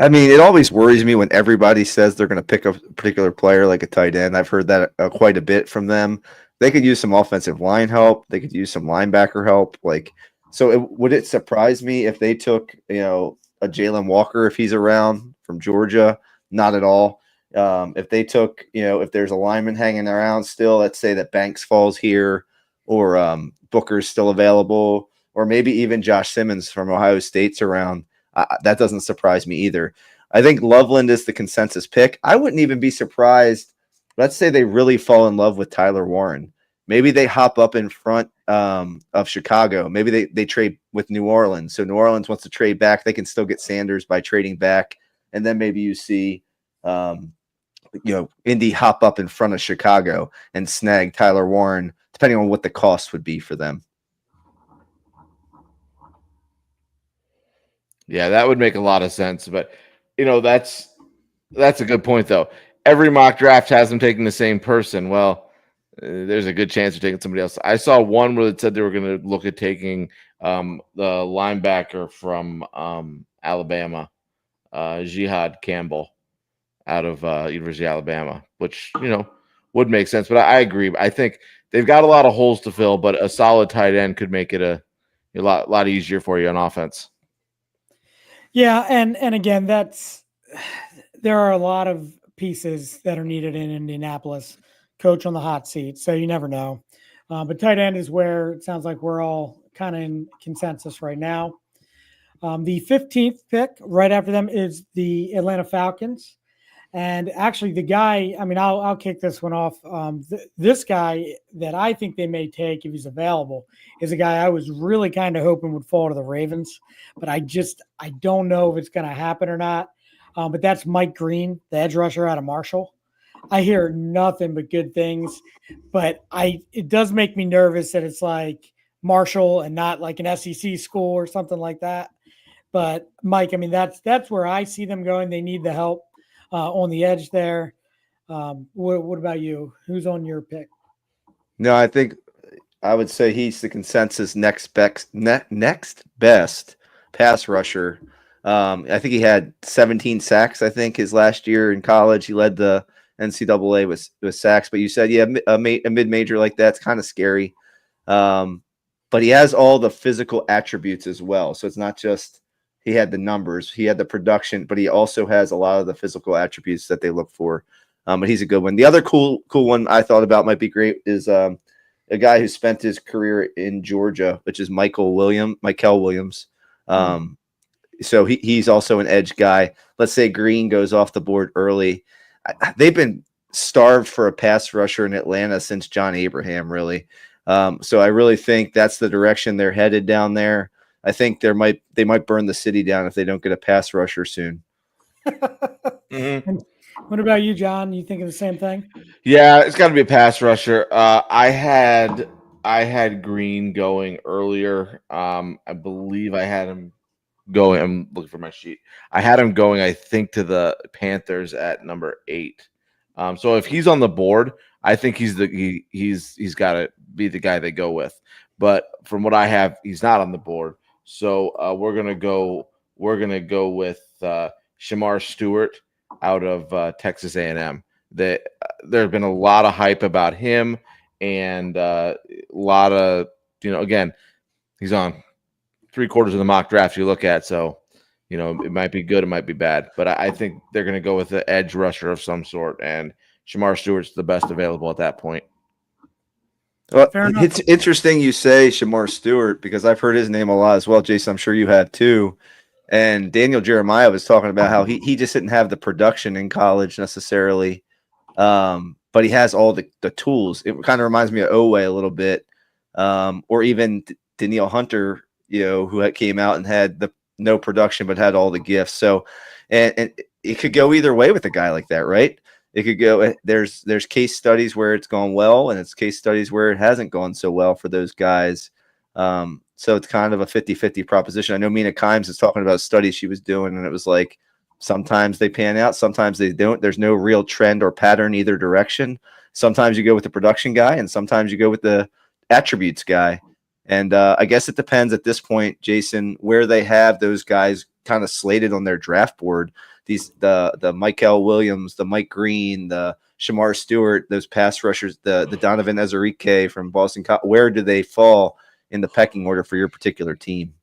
It always worries me when everybody says they're going to pick a particular player like a tight end. I've heard that quite a bit from them. They could use some offensive line help. They could use some linebacker help. Would it surprise me if they took, a Jalen Walker if he's around from Georgia? Not at all. If they took, if there's a lineman hanging around still, let's say that Banks falls here, or Booker's still available, or maybe even Josh Simmons from Ohio State's around, that doesn't surprise me either. I think Loveland is the consensus pick. I wouldn't even be surprised. Let's say they really fall in love with Tyler Warren. Maybe they hop up in front of Chicago. Maybe they trade with New Orleans. So New Orleans wants to trade back. They can still get Sanders by trading back. And then maybe you see Indy hop up in front of Chicago and snag Tyler Warren, depending on what the cost would be for them. Yeah, that would make a lot of sense. But, that's a good point, though. Every mock draft has them taking the same person. Well, there's a good chance they're taking somebody else. I saw one where it said they were going to look at taking the linebacker from Alabama, Jihad Campbell, out of University of Alabama, which, would make sense. But I agree. I think they've got a lot of holes to fill, but a solid tight end could make it a lot easier for you on offense. Yeah, and again, there are a lot of pieces that are needed in Indianapolis. Coach on the hot seat, so you never know. But tight end is where it sounds like we're all kind of in consensus right now. The 15th pick, right after them, is the Atlanta Falcons. And actually, the guy, I'll kick this one off. This guy that I think they may take, if he's available, is a guy I was really kind of hoping would fall to the Ravens. But I don't know if it's going to happen or not. But that's Mike Green, the edge rusher out of Marshall. I hear nothing but good things, but it does make me nervous that it's like Marshall and not like an SEC school or something like that. But Mike, that's where I see them going. They need the help on the edge there. What about you? Who's on your pick? No, I think I would say he's the consensus next best pass rusher. I think he had 17 sacks. I think his last year in college, he led the NCAA with sacks. But you said, yeah, a mid major like that's kind of scary. But he has all the physical attributes as well. So it's not just he had the numbers, he had the production, but he also has a lot of the physical attributes that they look for. But he's a good one. The other cool one I thought about might be great is a guy who spent his career in Georgia, which is Michael Williams. So he's also an edge guy. Let's say Green goes off the board early. They've been starved for a pass rusher in Atlanta since John Abraham, really. So I really think that's the direction they're headed down there. I think they might burn the city down if they don't get a pass rusher soon. And what about you, John? You thinking the same thing? Yeah, it's got to be a pass rusher. I had Green going earlier. I believe I had him going. I'm looking for my sheet. I had him going, I think, to the Panthers at number 8. So if he's on the board, I think he's got to be the guy they go with. But from what I have, he's not on the board. So we're gonna go with Shamar Stewart out of Texas A&M. There have been a lot of hype about him, and a lot of again, he's on 3/4 of the mock draft you look at. So it might be good, it might be bad, but I think they're going to go with an edge rusher of some sort, and Shamar Stewart's the best available at that point. Well, it's interesting you say Shamar Stewart because I've heard his name a lot as well, Jason. I'm sure you have too. And Daniel Jeremiah was talking about how he just didn't have the production in college necessarily, but he has all the tools. It kind of reminds me of Owe a little bit, or even Danielle Hunter, who came out and had no production but had all the gifts. So, and it could go either way with a guy like that, right? It could go. There's case studies where it's gone well, and it's case studies where it hasn't gone so well for those guys. So it's kind of a 50-50 proposition. I know Mina Kimes is talking about studies she was doing, and it was like sometimes they pan out, sometimes they don't. There's no real trend or pattern either direction. Sometimes you go with the production guy, and sometimes you go with the attributes guy. And I guess it depends at this point, Jason, where they have those guys kind of slated on their draft board. The Michael Williams, the Mike Green, the Shamar Stewart, those pass rushers, the Donovan Ezerike from Boston. Where do they fall in the pecking order for your particular team?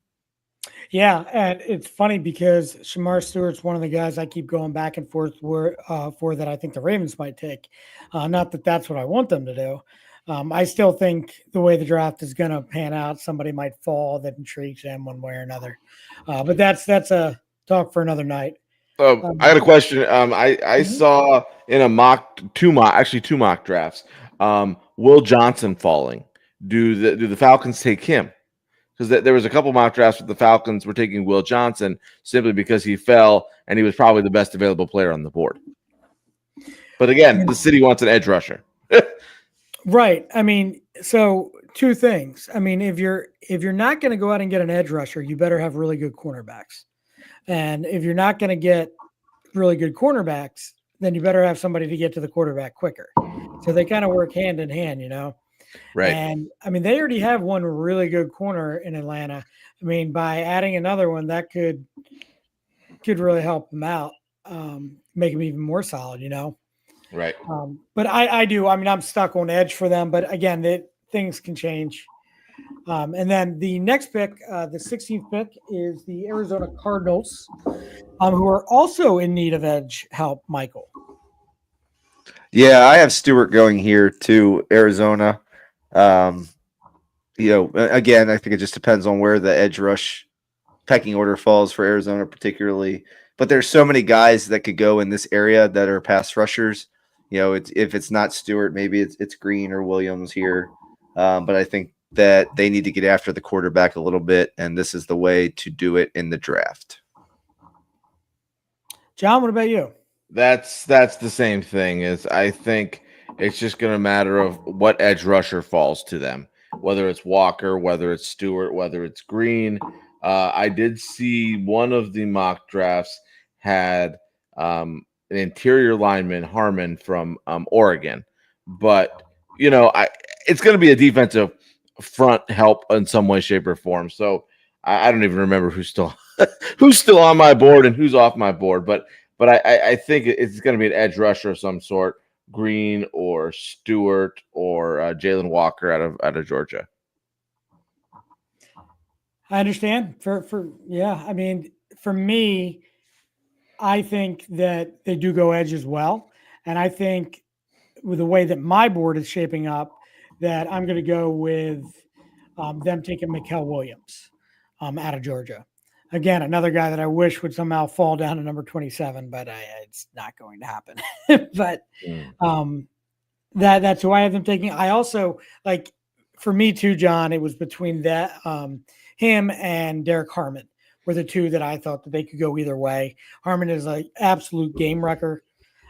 Yeah, and it's funny because Shamar Stewart's one of the guys I keep going back and forth for that I think the Ravens might take. Not that that's what I want them to do. I still think the way the draft is going to pan out, somebody might fall that intrigues them one way or another. But that's a talk for another night. I got a question. I saw in two mock drafts, Will Johnson falling. Do the Falcons take him? Because there was a couple mock drafts where the Falcons were taking Will Johnson simply because he fell and he was probably the best available player on the board. But again, the city wants an edge rusher. Right. I mean, so two things. I mean, if you're not going to go out and get an edge rusher, you better have really good cornerbacks. And if you're not going to get really good cornerbacks, then you better have somebody to get to the quarterback quicker. So they kind of work hand in hand, Right. And I mean, they already have one really good corner in Atlanta. I mean, by adding another one, that could really help them out, make them even more solid, Right. But I do. I mean, I'm stuck on edge for them. But again, things can change. And then the next pick, the 16th pick, is the Arizona Cardinals, who are also in need of edge help, Michael. Yeah, I have Stewart going here to Arizona. Again, I think it just depends on where the edge rush pecking order falls for Arizona particularly. But there's so many guys that could go in this area that are pass rushers. If it's not Stewart, maybe it's Green or Williams here. But I think that they need to get after the quarterback a little bit, and this is the way to do it in the draft. John, what about you? That's the same thing. I think it's just going to matter of what edge rusher falls to them, whether it's Walker, whether it's Stewart, whether it's Green. I did see one of the mock drafts had an interior lineman, Harmon from Oregon, but it's going to be a defensive front help in some way, shape, or form. So I don't even remember who's still who's still on my board and who's off my board. But I think it's going to be an edge rusher of some sort, Green or Stewart or Jalen Walker out of Georgia. I understand. Yeah, I mean, for me, I think that they do go edge as well, and I think with the way that my board is shaping up, that I'm going to go with them taking Mikael Williams out of Georgia. Again, another guy that I wish would somehow fall down to number 27, but it's not going to happen. But that's who I have them taking. I also like, for me too, John. It was between that him and Derek Harmon were the two that I thought that they could go either way. Harmon is an absolute game wrecker.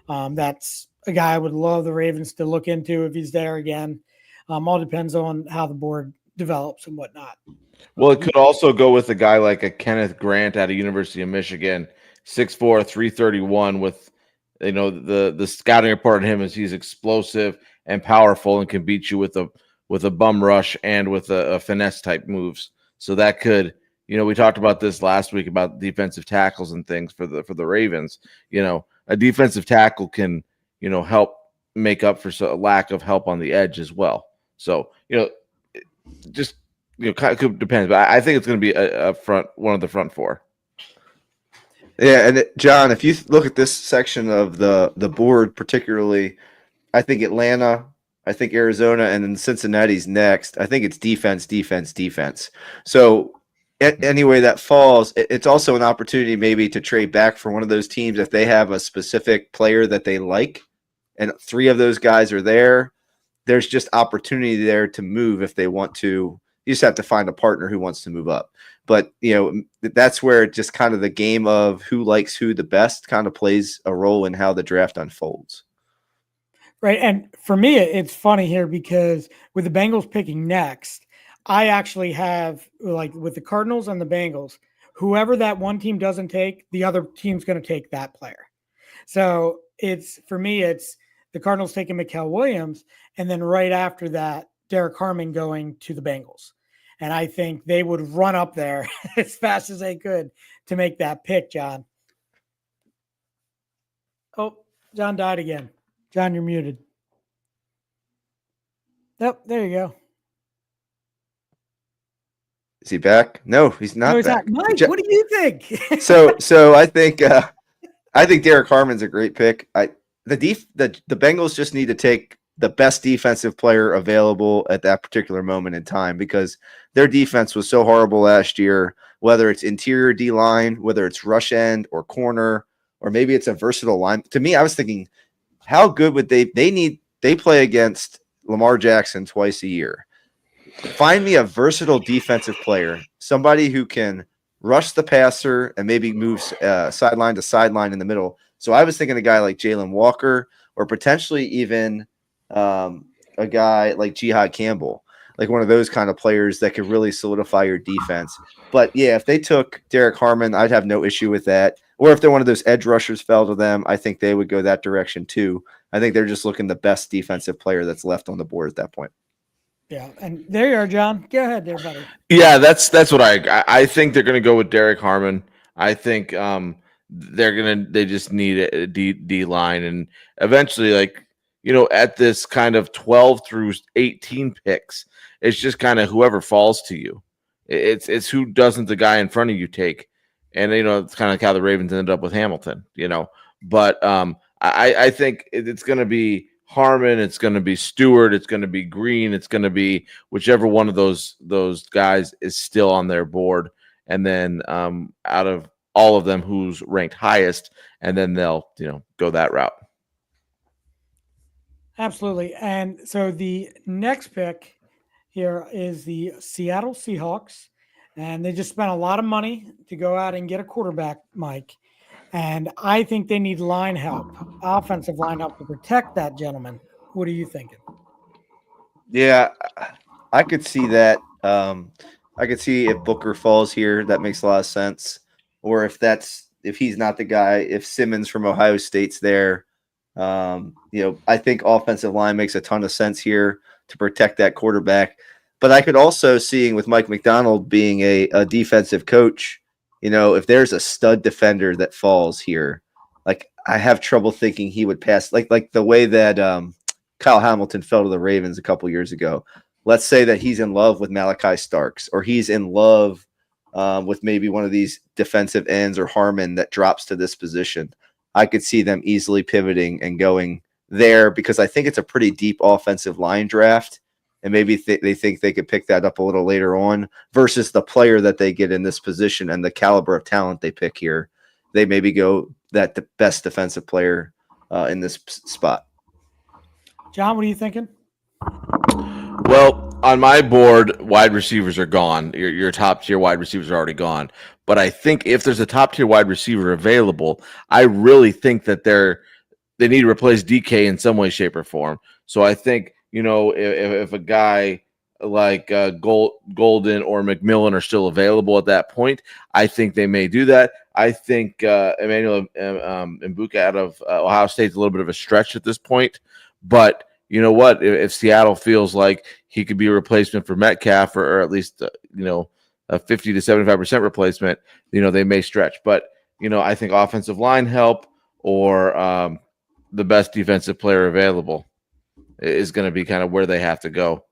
That's a guy I would love the Ravens to look into if he's there again. All depends on how the board develops and whatnot. Well, it could also go with a guy like a Kenneth Grant out of University of Michigan, 6'4", 331, with the scouting report on him is he's explosive and powerful and can beat you with a bum rush and with a finesse type moves. So that could, we talked about this last week about defensive tackles and things for the Ravens. A defensive tackle can, help make up for a lack of help on the edge as well. So, just could depend, but I think it's going to be one of the front four. Yeah, and John, if you look at this section of the board, particularly, I think Atlanta, I think Arizona, and then Cincinnati's next. I think it's defense, defense, defense. So any way that falls, it's also an opportunity maybe to trade back for one of those teams if they have a specific player that they like, and three of those guys are there. There's just opportunity there to move if they want to. You just have to find a partner who wants to move up. But, that's where just kind of the game of who likes who the best kind of plays a role in how the draft unfolds. Right. And for me, it's funny here because with the Bengals picking next, I actually have, like, with the Cardinals and the Bengals, whoever that one team doesn't take, the other team's going to take that player. So for me, it's the Cardinals taking Mikael Williams, and then right after that, Derek Harmon going to the Bengals. And I think they would run up there as fast as they could to make that pick, John. Oh, John died again. John, you're muted. Yep, there you go. Is he back? No, he's not. No, he's back. not. Mike, what do you think? So I think Derek Harmon's a great pick. The Bengals just need to take the best defensive player available at that particular moment in time, because their defense was so horrible last year, whether it's interior D-line, whether it's rush end or corner, or maybe it's a versatile line. To me, I was thinking, how good would they play against Lamar Jackson twice a year. Find me a versatile defensive player, somebody who can rush the passer and maybe move sideline to sideline in the middle. So I was thinking a guy like Jalen Walker, or potentially even a guy like Jihad Campbell, like one of those kind of players that could really solidify your defense. But yeah, if they took Derek Harmon, I'd have no issue with that. Or if they're one of those edge rushers fell to them, I think they would go that direction too. I think they're just looking the best defensive player that's left on the board at that point. Yeah, and there you are, John. Go ahead there, buddy. Yeah, that's what I think they're going to go with Derek Harmon. I think they just need a D line, and eventually, at this kind of 12 through 18 picks, it's just kind of whoever falls to you. It's who doesn't the guy in front of you take, and it's kind of like how the Ravens ended up with Hamilton. But I think it's going to be Harmon, it's going to be Stewart, it's going to be Green, it's going to be whichever one of those guys is still on their board, and then out of all of them, who's ranked highest, and then they'll go that route. Absolutely. And so the next pick here is the Seattle Seahawks, and they just spent a lot of money to go out and get a quarterback, Mike. And I think they need line help, offensive line help to protect that gentleman. What are you thinking? Yeah, I could see that. I could see if Booker falls here, that makes a lot of sense. Or if he's not the guy, if Simmons from Ohio State's there, I think offensive line makes a ton of sense here to protect that quarterback. But I could also seeing with Mike McDonald being a defensive coach, if there's a stud defender that falls here, like I have trouble thinking he would pass like the way that Kyle Hamilton fell to the Ravens a couple years ago. Let's say that he's in love with Malachi Starks, or he's in love with maybe one of these defensive ends or Harmon that drops to this position. I could see them easily pivoting and going there because I think it's a pretty deep offensive line draft. And maybe they think they could pick that up a little later on versus the player that they get in this position and the caliber of talent they pick here. They maybe go that the best defensive player in this spot. John, what are you thinking? Well, on my board, wide receivers are gone. Your top tier wide receivers are already gone. But I think if there's a top tier wide receiver available, I really think that they need to replace DK in some way, shape, or form. So I think, if a guy like Golden or McMillan are still available at that point, I think they may do that. I think Emmanuel Mbuka out of Ohio State is a little bit of a stretch at this point. But you know what? If Seattle feels like he could be a replacement for Metcalf or at least, a 50 to 75% replacement, they may stretch. But, I think offensive line help or the best defensive player available is going to be kind of where they have to go.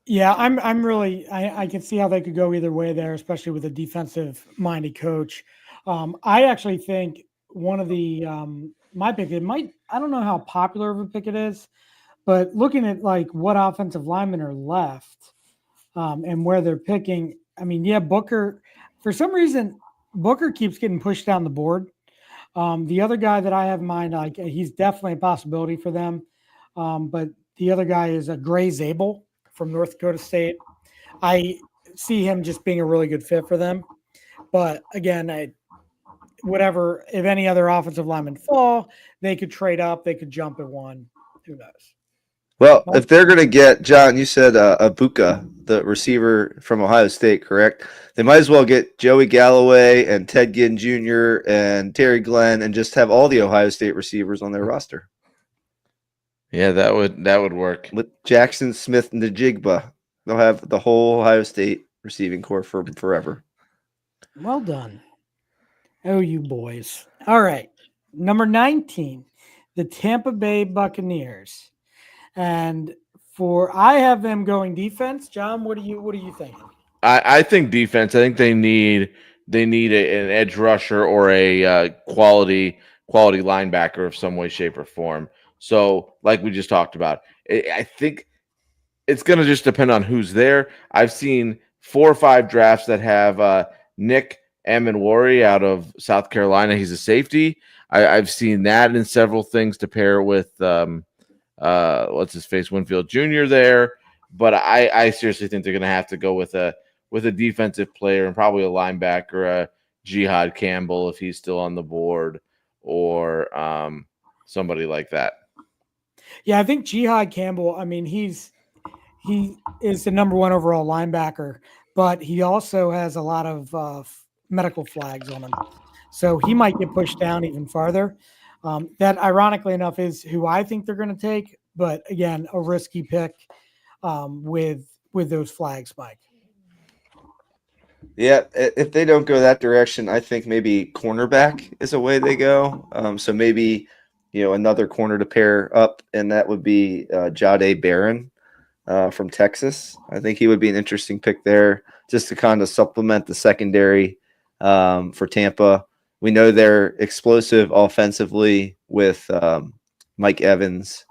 Yeah, I'm really I can see how they could go either way there, especially with a defensive minded coach. I actually think one of the my pick, I don't know how popular of a pick it is, but looking at like what offensive linemen are left and where they're picking, I mean, yeah, Booker, for some reason, Booker keeps getting pushed down the board. The other guy that I have in mind, like he's definitely a possibility for them. But the other guy is a Gray Zabel from North Dakota State. I see him just being a really good fit for them. But again, if any other offensive linemen fall, they could trade up, they could jump at one. Who knows? Well, if they're going to get, John, you said Abuka, the receiver from Ohio State, correct? They might as well get Joey Galloway and Ted Ginn Jr. and Terry Glenn and just have all the Ohio State receivers on their roster. Yeah, that would work. With Jackson Smith and Najigba, they'll have the whole Ohio State receiving corps for forever. Well done. Oh, you boys. All right. Number 19, the Tampa Bay Buccaneers. And I have them going defense. John, what are you thinking? I think defense. I think they need an edge rusher or a quality linebacker of some way, shape, or form. So, like we just talked about, I think it's going to just depend on who's there. I've seen 4 or 5 drafts that have Nick Amenwari out of South Carolina. He's a safety. I've seen that in several things to pair with what's his face, Winfield Jr. there. But I seriously think they're going to have to go with a defensive player and probably a linebacker, Jihad Campbell if he's still on the board, or somebody like that. Yeah, I think Jihad Campbell, I mean, he is the number 1 overall linebacker, but he also has a lot of medical flags on him. So he might get pushed down even farther. That, ironically enough, is who I think they're going to take. But, again, a risky pick with those flags, Mike. Yeah, if they don't go that direction, I think maybe cornerback is a way they go. So maybe – another corner to pair up, and that would be Jahdae Barron from Texas. I think he would be an interesting pick there just to kind of supplement the secondary for Tampa. We know they're explosive offensively with Mike Evans,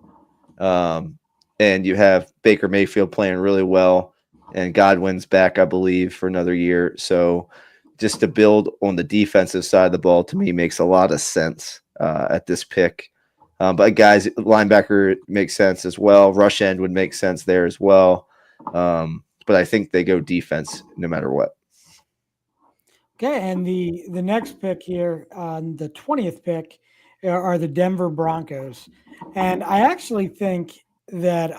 and you have Baker Mayfield playing really well, and Godwin's back, I believe, for another year. So just to build on the defensive side of the ball, to me, makes a lot of sense at this pick. But guys, linebacker makes sense as well. Rush end would make sense there as well. But I think they go defense no matter what. Okay, and the next pick here, the 20th pick, are the Denver Broncos. And I actually think that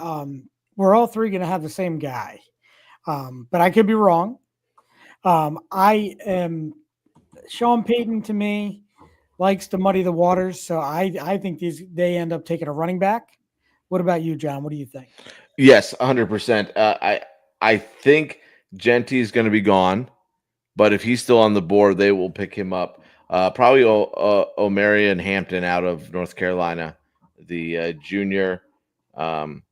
we're all three going to have the same guy. But I could be wrong. Sean Payton, to me, likes to muddy the waters, so I think they end up taking a running back. What about you, John? What do you think? Yes, 100%. I think Genty is going to be gone, but if he's still on the board, they will pick him up. Probably Omarion Hampton out of North Carolina, the junior. Um,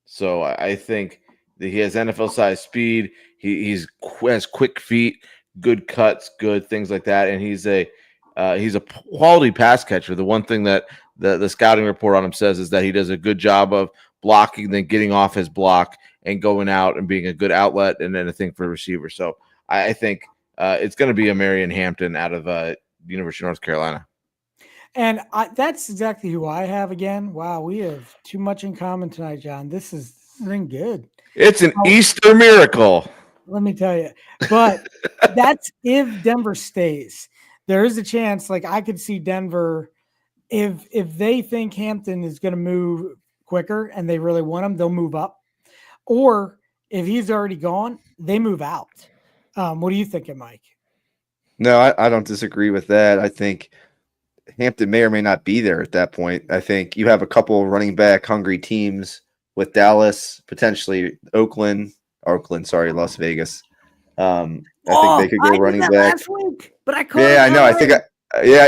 so I think that he has NFL size speed. Has quick feet, good cuts, good things like that, and he's a quality pass catcher. The one thing that the scouting report on him says is that he does a good job of blocking, then getting off his block and going out and being a good outlet, and then a thing for receivers. So I think it's going to be a Marion Hampton out of University of North Carolina. And that's exactly who I have again. Wow, we have too much in common tonight, John. This has been good. It's an Easter miracle. Let me tell you. But that's if Denver stays. There is a chance, like I could see Denver, if they think Hampton is going to move quicker and they really want him, they'll move up. Or if he's already gone, they move out. What are you thinking, Mike? No, I don't disagree with that. I think Hampton may or may not be there at that point. I think you have a couple running back hungry teams with Dallas, potentially Las Vegas. I think they could go running back. Last week, but I called I know.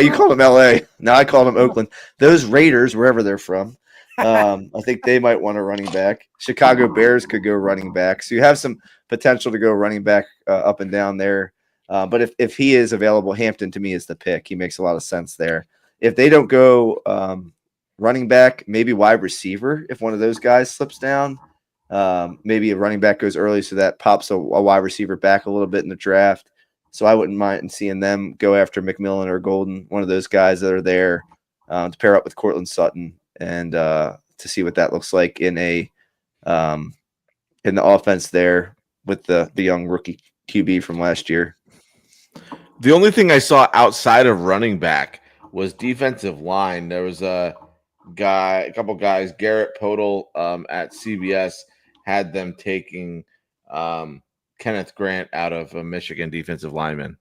You called them LA. No, I called them Oakland. Those Raiders, wherever they're from, I think they might want a running back. Chicago Bears could go running back. So you have some potential to go running back up and down there. But if he is available, Hampton to me is the pick. He makes a lot of sense there. If they don't go running back, maybe wide receiver. If one of those guys slips down, maybe a running back goes early, so that pops a wide receiver back a little bit in the draft. So I wouldn't mind seeing them go after McMillan or Golden, one of those guys that are there to pair up with Cortland Sutton and to see what that looks like in the offense there with the young rookie QB from last year. The only thing I saw outside of running back was defensive line. There was a couple guys, Garrett Podol at CBS had them taking Kenneth Grant out of a Michigan defensive lineman.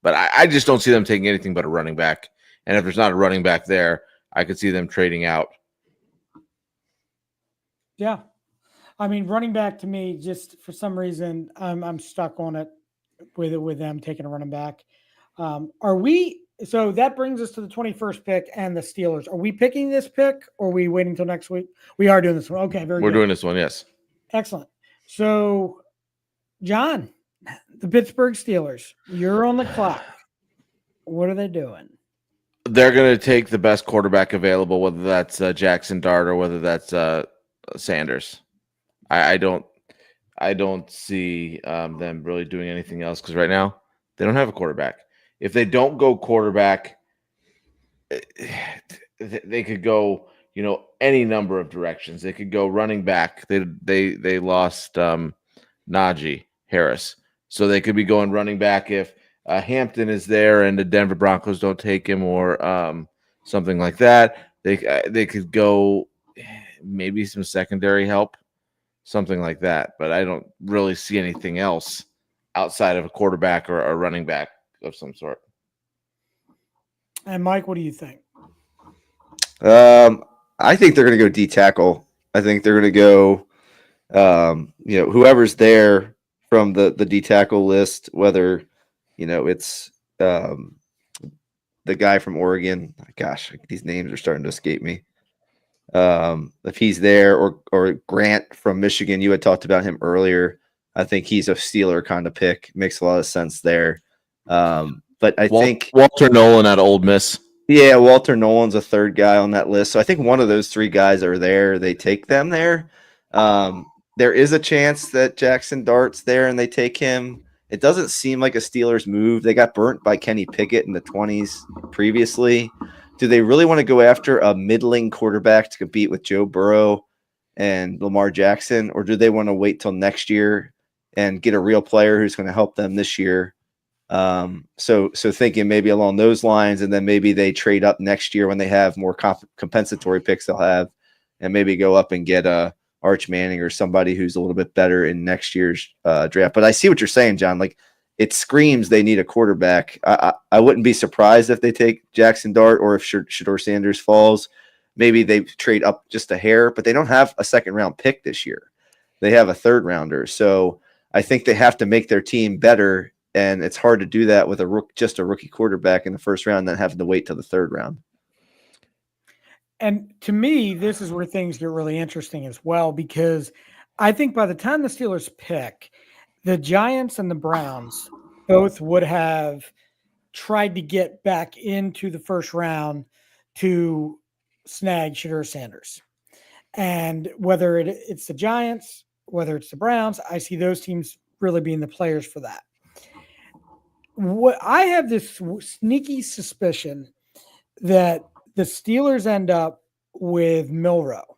But I just don't see them taking anything but a running back. And if there's not a running back there, I could see them trading out. Yeah. I mean, running back to me, just for some reason, I'm stuck on it with them taking a running back. So that brings us to the 21st pick and the Steelers. Are we picking this pick or are we waiting until next week? We are doing this one. Okay, We're doing this one, yes. Excellent. So, John, the Pittsburgh Steelers, you're on the clock. What are they doing? They're going to take the best quarterback available, whether that's Jackson Dart or whether that's Sanders. I don't see them really doing anything else because right now they don't have a quarterback. If they don't go quarterback, they could go, any number of directions. They could go running back. They lost Najee Harris, so they could be going running back if Hampton is there and the Denver Broncos don't take him or something like that. They could go maybe some secondary help, something like that. But I don't really see anything else outside of a quarterback or a running back of some sort. And Mike, what do you think? I think they're going to go D tackle. I think they're going to go, whoever's there from the D tackle list, whether, it's the guy from Oregon. Gosh, these names are starting to escape me. If he's there or Grant from Michigan, you had talked about him earlier. I think he's a Steeler kind of pick. Makes a lot of sense there. But I think Walter Nolan at Ole Miss. Yeah, Walter Nolan's a third guy on that list. So I think one of those three guys are there. They take them there. There is a chance that Jackson Dart's there and they take him. It doesn't seem like a Steelers move. They got burnt by Kenny Pickett in the 20s previously. Do they really want to go after a middling quarterback to compete with Joe Burrow and Lamar Jackson? Or do they want to wait till next year and get a real player who's going to help them this year? So thinking maybe along those lines, and then maybe they trade up next year when they have more compensatory picks they'll have, and maybe go up and get Arch Manning or somebody who's a little bit better in next year's draft. But I see what you're saying, John. Like, it screams they need a quarterback. I wouldn't be surprised if they take Jackson Dart or if Shedeur Sanders falls. Maybe they trade up just a hair, but they don't have a second round pick this year. they have a third rounder. So I think they have to make their team better, and it's hard to do that with just a rookie quarterback in the first round, then having to wait till the third round. And to me, this is where things get really interesting as well, because I think by the time the Steelers pick, the Giants and the Browns both would have tried to get back into the first round to snag Shadur Sanders. And whether it's the Giants, whether it's the Browns, I see those teams really being the players for that. What I have this sneaky suspicion that the Steelers end up with Milroe,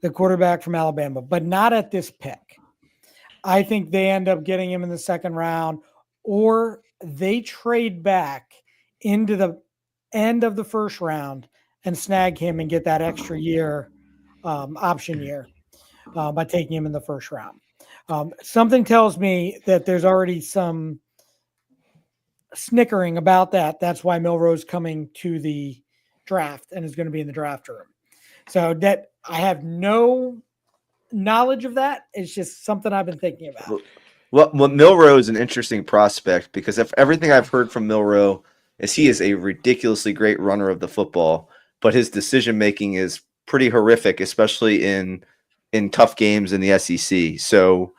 the quarterback from Alabama, but not at this pick. I think they end up getting him in the second round, or they trade back into the end of the first round and snag him and get that extra year, option year, by taking him in the first round. Something tells me that there's already some snickering about that. That's why Milroe's coming to the draft and is going to be in the draft room. So that I have no knowledge of that. It's just something I've been thinking about. Well, Milroe is an interesting prospect because if everything I've heard from Milroe is he is a ridiculously great runner of the football, but his decision making is pretty horrific, especially in tough games in the SEC. So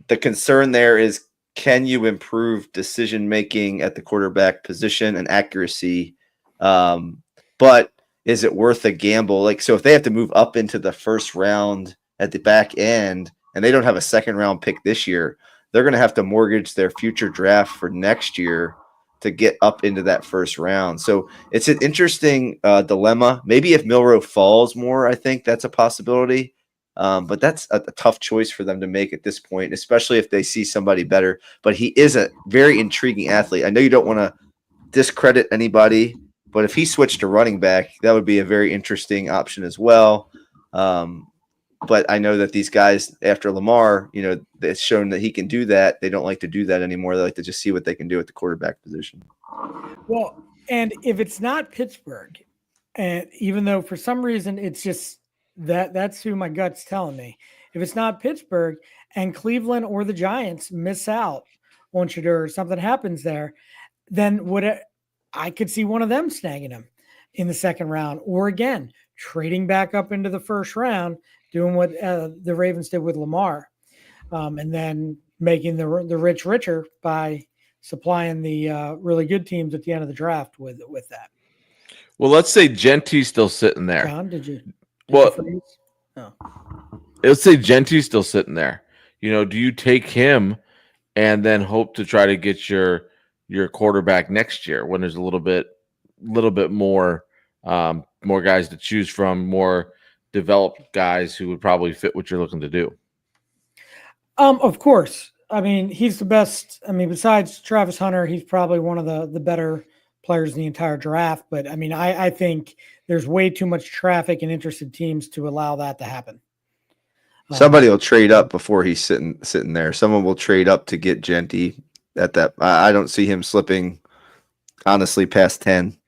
the concern there is, can you improve decision making at the quarterback position and accuracy? But is it worth a gamble? Like, so if they have to move up into the first round at the back end and they don't have a second round pick this year, they're going to have to mortgage their future draft for next year to get up into that first round. So it's an interesting dilemma. Maybe if Milroe falls more, I think that's a possibility. But that's a tough choice for them to make at this point, especially if they see somebody better. But he is a very intriguing athlete. I know you don't want to discredit anybody, but if he switched to running back, that would be a very interesting option as well. But I know that these guys after Lamar, it's shown that he can do that. They don't like to do that anymore. They like to just see what they can do at the quarterback position. Well, and if it's not Pittsburgh, and even though for some reason it's just that's who my gut's telling me, if it's not Pittsburgh and Cleveland or the Giants miss out on Shadur or something happens there, then I could see one of them snagging him in the second round, or again, trading back up into the first round, doing what the Ravens did with Lamar, and then making the rich richer by supplying the really good teams at the end of the draft with that. Well, let's say Genty's still sitting there. John, did you Well, no. Let's say Genty's still sitting there. Do you take him and then hope to try to get your quarterback next year when there's a little bit more guys to choose from, more developed guys who would probably fit what you're looking to do? Of course. I mean, he's the best. I mean, besides Travis Hunter, he's probably one of the better players in the entire draft. But I mean, I think there's way too much traffic and interested teams to allow that to happen. Somebody will trade up before he's sitting there. Someone will trade up to get Genty at that. I don't see him slipping, honestly, past 10.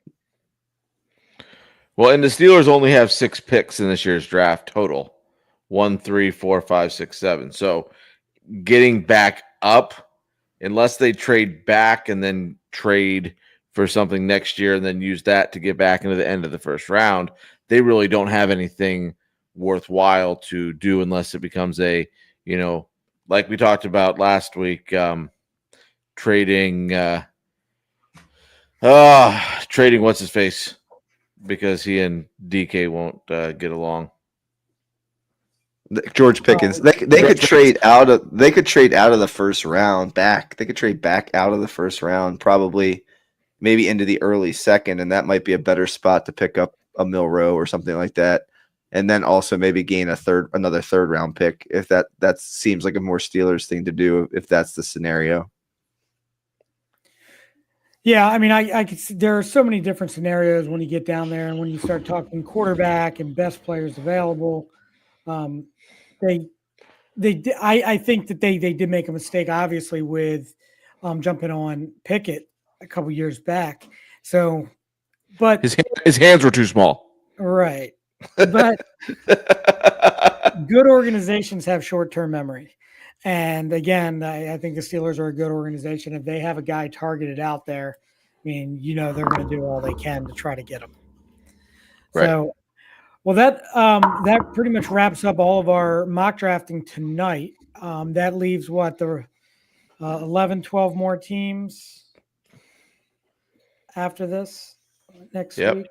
Well, and the Steelers only have 6 picks in this year's draft total. 1, 3, 4, 5, 6, 7. So getting back up, unless they trade back and then trade for something next year and then use that to get back into the end of the first round, they really don't have anything worthwhile to do unless it becomes a, like we talked about last week, trading what's his face, because he and DK won't get along. George Pickens. They could trade out of the first round back. They could trade back out of the first round, probably maybe into the early second, and that might be a better spot to pick up a Milroe or something like that. And then also maybe gain another third round pick if that seems like a more Steelers thing to do if that's the scenario. Yeah, I mean, I could see there are so many different scenarios when you get down there and when you start talking quarterback and best players available. I think that they did make a mistake, obviously, with jumping on Pickett a couple years back. So, but his hands were too small. Right. But good organizations have short-term memory. And again, I think the Steelers are a good organization. If they have a guy targeted out there, I mean, they're going to do all they can to try to get him. Right. So, well, that pretty much wraps up all of our mock drafting tonight. That leaves the 11, 12 more teams after this next Yep. week.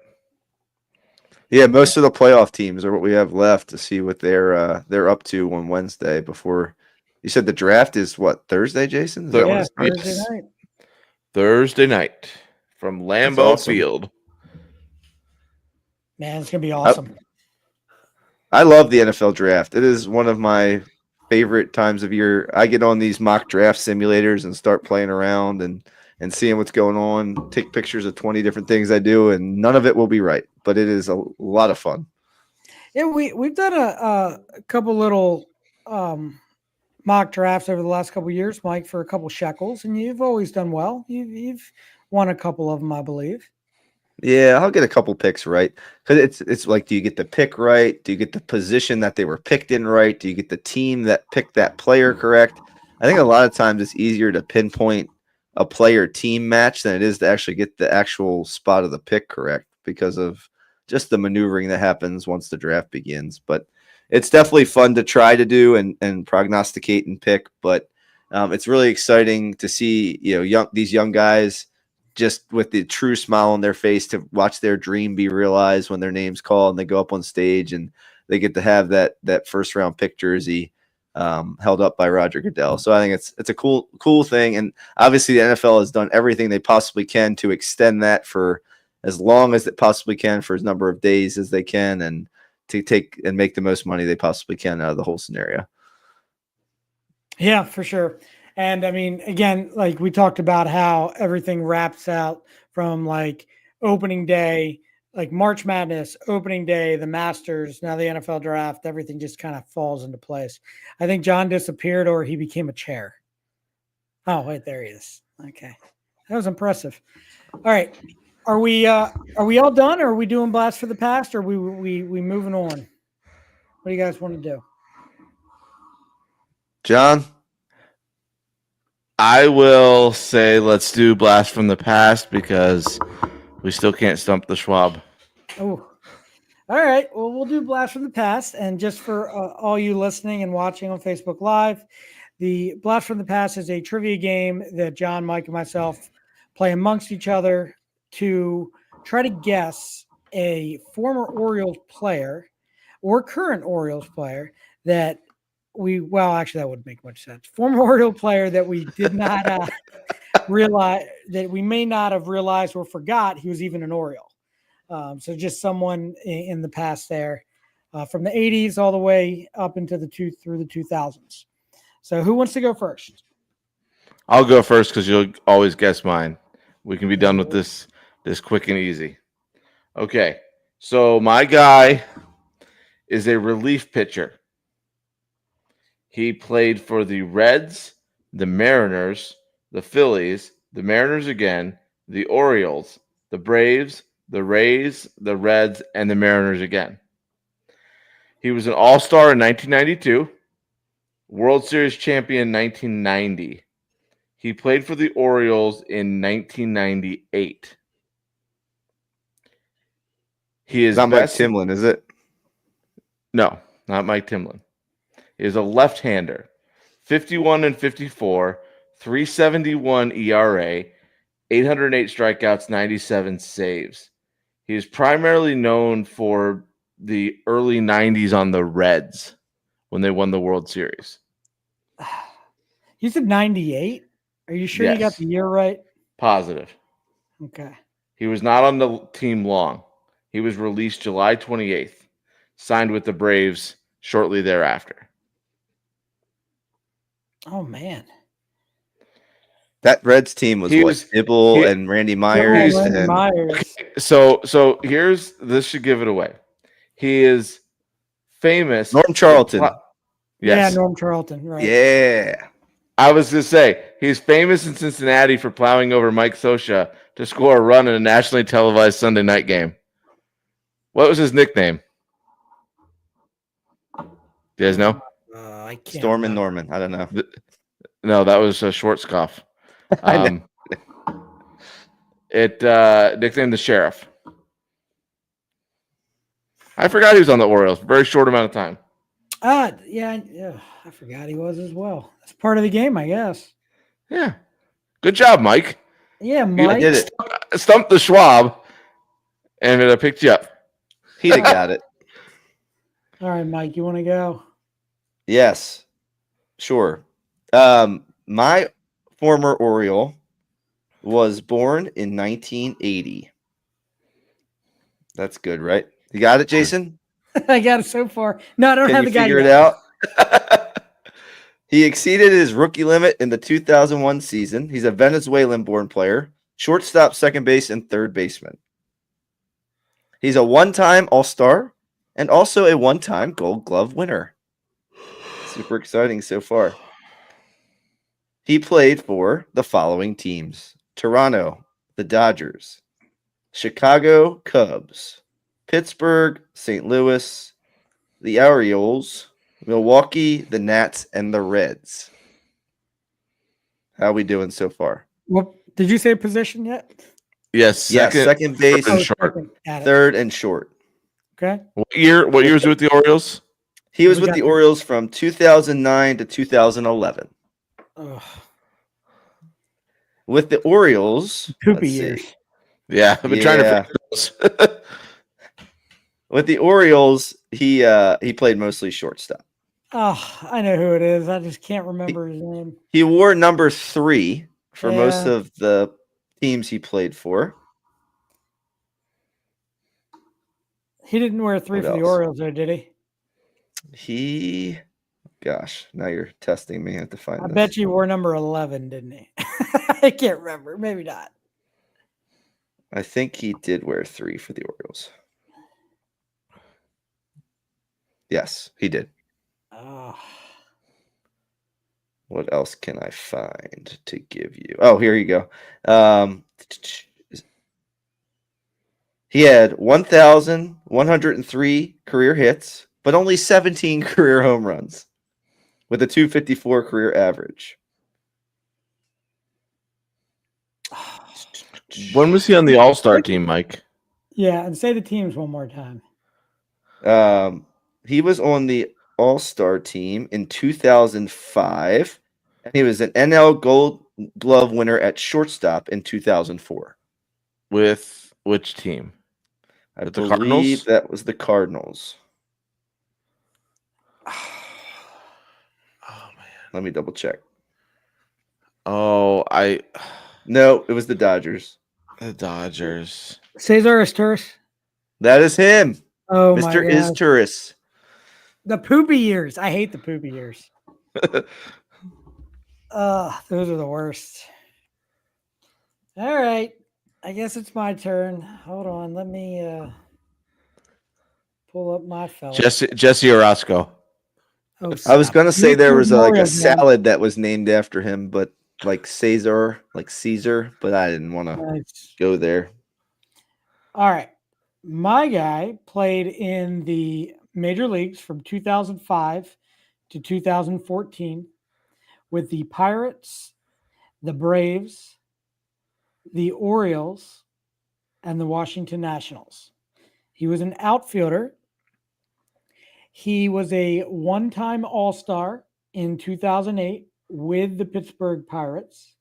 Yeah, most of the playoff teams are what we have left to see what they're up to on Wednesday. Before you said the draft is what, Thursday, Jason? Is that when Yeah, it starts? Thursday Yes. night. Thursday night from Lambeau awesome. Field. Man, it's going to be awesome. I love the NFL draft. It is one of my favorite times of year. I get on these mock draft simulators and start playing around and seeing what's going on, take pictures of 20 different things I do, and none of it will be right, but it is a lot of fun. Yeah, we've done a couple little mock drafts over the last couple of years, Mike, for a couple shekels, and you've always done well. You've won a couple of them, I believe. Yeah, I'll get a couple picks right, because it's like, do you get the pick right? Do you get the position that they were picked in right? Do you get the team that picked that player correct? I think a lot of times it's easier to pinpoint a player team match than it is to actually get the actual spot of the pick correct, because of just the maneuvering that happens once the draft begins. But it's definitely fun to try to do and prognosticate and pick. But it's really exciting to see these young guys just with the true smile on their face to watch their dream be realized when their name's called and they go up on stage and they get to have that first round pick jersey held up by Roger Goodell. So I think it's a cool thing. And obviously the NFL has done everything they possibly can to extend that for as long as it possibly can, for as number of days as they can, and to take and make the most money they possibly can out of the whole scenario. Yeah, for sure. And I mean, again, like we talked about how everything wraps out from like opening day, like March Madness, opening day, the Masters, now the NFL draft, everything just kind of falls into place. I think John disappeared or he became a chair. Oh, wait, there he is. Okay. That was impressive. All right. Are we all done, or are we doing Blast for the Past, or are we moving on? What do you guys want to do? John? I will say let's do Blast from the Past because we still can't stump the Schwab. Oh, all right. Well, we'll do Blast from the Past. And just for all you listening and watching on Facebook Live, the Blast from the Past is a trivia game that John, Mike, and myself play amongst each other to try to guess a former Orioles player or current Orioles player that actually, that wouldn't make much sense. Former Oriole player that we did not realize, that we may not have realized or forgot he was even an Oriole. So just someone in the past there, from the 80s all the way up into through the 2000s. So who wants to go first? I'll go first because you'll always guess mine. We can be done with this quick and easy. Okay, so my guy is a relief pitcher. He played for the Reds, the Mariners, the Phillies, the Mariners again, the Orioles, the Braves, the Rays, the Reds, and the Mariners again. He was an All-Star in 1992, World Series champion 1990. He played for the Orioles in 1998. He is Not Mike Timlin, is it? No, not Mike Timlin. He is a left-hander. 51 and 54, 371 ERA, 808 strikeouts, 97 saves. He is primarily known for the early 90s on the Reds when they won the World Series. You said 98? Are you sure you got Yes. the year right? Positive. Okay. He was not on the team long. He was released July 28th, signed with the Braves shortly thereafter. Oh, man. That Reds team was Dibble and Randy Myers. Randy Myers. So this should give it away. He is famous. Norm Charlton. Yes. Yeah, Norm Charlton. Right. Yeah. I was going to say, he's famous in Cincinnati for plowing over Mike Scioscia to score a run in a nationally televised Sunday night game. What was his nickname? You guys know? I can't. Storm and remember. Norman. I don't know. No, that was Schwarzkopf. I know. It nicknamed the Sheriff. I forgot he was on the Orioles. Very short amount of time. Yeah, I forgot he was as well. That's part of the game, I guess. Yeah. Good job, Mike. Yeah, I Mike. did it. Stumped the Schwab, and it picked you up. He'd have got it. All right, Mike, you want to go? Yes. Sure. My former Oriole was born in 1980. That's good, right? You got it, Jason? I got it so far. No, I don't Can have you the guy figure it yet. out? He exceeded his rookie limit in the 2001 season. He's a Venezuelan-born player, shortstop, second base, and third baseman. He's a one-time All-Star and also a one-time Gold Glove winner. Super exciting so far. He played for the following teams: Toronto, the Dodgers, Chicago Cubs, Pittsburgh, St. Louis, the Orioles, Milwaukee, the Nats, and the Reds. How we doing so far? What did you say position yet? Yes. Yes, second base, and short. second. Got it. third, and short. Okay. What year was he with the Orioles? He was We with got the the- Orioles from 2009 to 2011. Ugh, With the Orioles, poopy let's see. years. Yeah, I've been trying to Yeah. figure those. With the Orioles, he played mostly shortstop. Oh, I know who it is. I just can't remember his name. He wore number 3 for most Yeah. of the teams he played for. He didn't wear 3 What for the else? Orioles, though, did he? Gosh, now you're testing me. I have to find I this. bet you wore number 11, didn't he? I can't remember. Maybe not. I think he did wear 3 for the Orioles. Yes, he did. Oh, What else can I find to give you? Oh, here you go. He had 1,103 career hits, but only 17 career home runs with a 254 career average. When was he on the All-Star team, Mike? yeah. And say the teams one more time. He was on the All-Star team in 2005, and he was an NL Gold Glove winner at shortstop in 2004. With which team? I With the believe Cardinals? that was the Cardinals. Oh man. Let me double check. Oh, No, it was the Dodgers. the Dodgers. Cesar Asturis. That is him, Oh, Mr. my God. Izturis. The poopy years. I hate the poopy years. Those are the worst. All right. I guess it's my turn. Hold on. Let me pull up my fella. Jesse Orozco. Oh, I was gonna say You there two was like a Orioles, man. salad that was named after him, but like Caesar, but I didn't want to Nice. go there. All right. My guy played in the major leagues from 2005 to 2014 with the Pirates, the Braves, the Orioles, and the Washington Nationals. He was an outfielder. He was a one-time All-Star in 2008 with the Pittsburgh Pirates.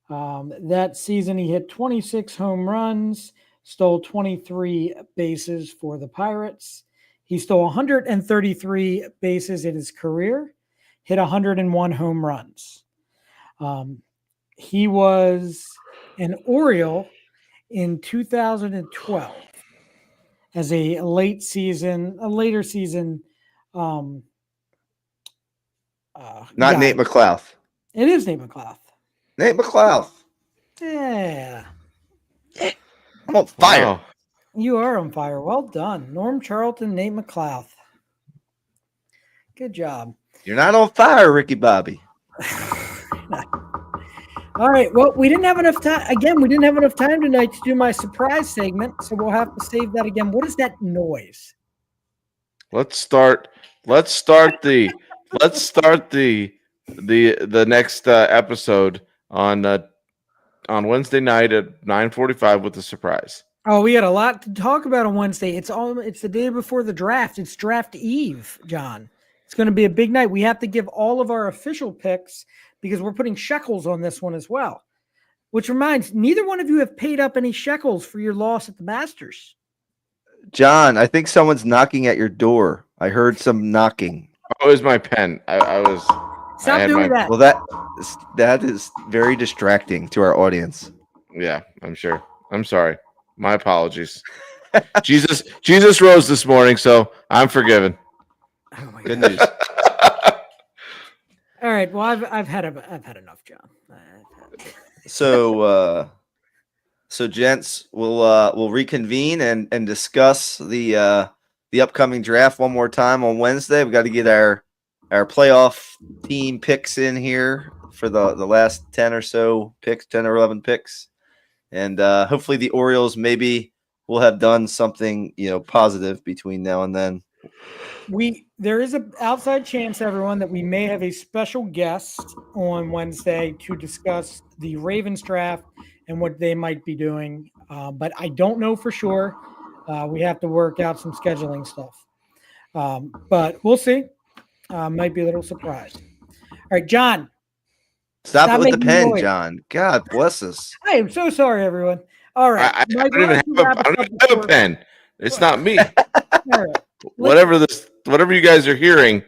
That season, he hit 26 home runs, stole 23 bases for the Pirates. He stole 133 bases in his career, hit 101 home runs. He was an Oriole in 2012 as a later season. Not Guy. Nate McLouth. It is Nate McLouth. Nate McLouth. Yeah, I'm on fire. Wow. you are on fire. Well done, Norm Charlton, Nate McLouth. Good job. You're not on fire, Ricky Bobby. All right. Well, we didn't have enough time. Again, we didn't have enough time tonight to do my surprise segment, so we'll have to save that again. What is that noise? Let's start let's start the next episode on Wednesday night at 9:45 with a surprise. Oh, we got a lot to talk about on Wednesday. It's the day before the draft. It's draft eve, John. It's going to be a big night. We have to give all of our official picks because we're putting shekels on this one as well. Which reminds, neither one of you have paid up any shekels for your loss at the Masters. John, I think someone's knocking at your door. I heard some knocking. Oh, it was my pen. I was. Stop doing that. Well, that is very distracting to our audience. Yeah, I'm sure. I'm sorry. My apologies. Jesus rose this morning, so I'm forgiven. Oh my Good God. news. All right. Well, I've had enough, John. So gents, we'll reconvene and discuss the upcoming draft one more time on Wednesday. We got to get our playoff team picks in here for the last 10 or so picks, 10 or 11 picks. And hopefully the Orioles maybe will have done something, positive between now and then. There is an outside chance, everyone, that we may have a special guest on Wednesday to discuss the Ravens draft and what they might be doing. But I don't know for sure. We have to work out some scheduling stuff. But we'll see. Might be a little surprised. All right, John. Stop it with the making pen, noise. John. God bless us. I am so sorry, everyone. All right. I Mike, don't even why don't you wrap us have up a before- pen. It's not me. All right. Whatever you guys are hearing,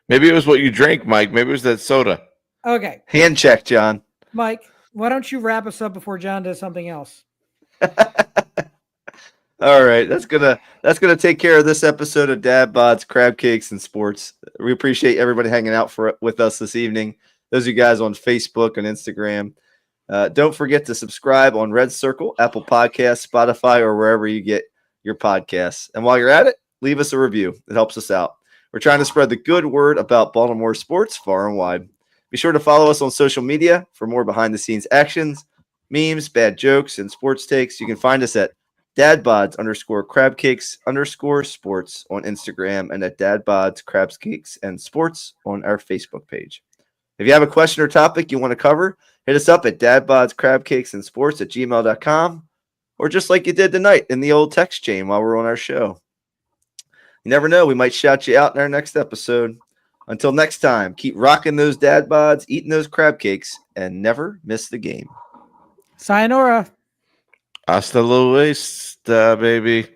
maybe it was what you drank, Mike. Maybe it was that soda. Okay. Hand check, John. Mike, why don't you wrap us up before John does something else? All right, that's gonna take care of this episode of Dad Bods, Crab Cakes, and Sports. We appreciate everybody hanging out with us this evening. Those of you guys on Facebook and Instagram, don't forget to subscribe on Red Circle, Apple Podcasts, Spotify, or wherever you get your podcasts. And while you're at it, leave us a review. It helps us out. We're trying to spread the good word about Baltimore sports far and wide. Be sure to follow us on social media for more behind-the-scenes actions, memes, bad jokes, and sports takes. You can find us at dadbods_crabcakes_sports on Instagram and at dadbods, crabs, cakes, and sports on our Facebook page. If you have a question or topic you want to cover, hit us up at dadbodscrabcakesandsports@gmail.com or just like you did tonight in the old text chain while we're on our show. You never know, we might shout you out in our next episode. Until next time, keep rocking those dad bods, eating those crab cakes, and never miss the game. Sayonara. Hasta la vista, baby.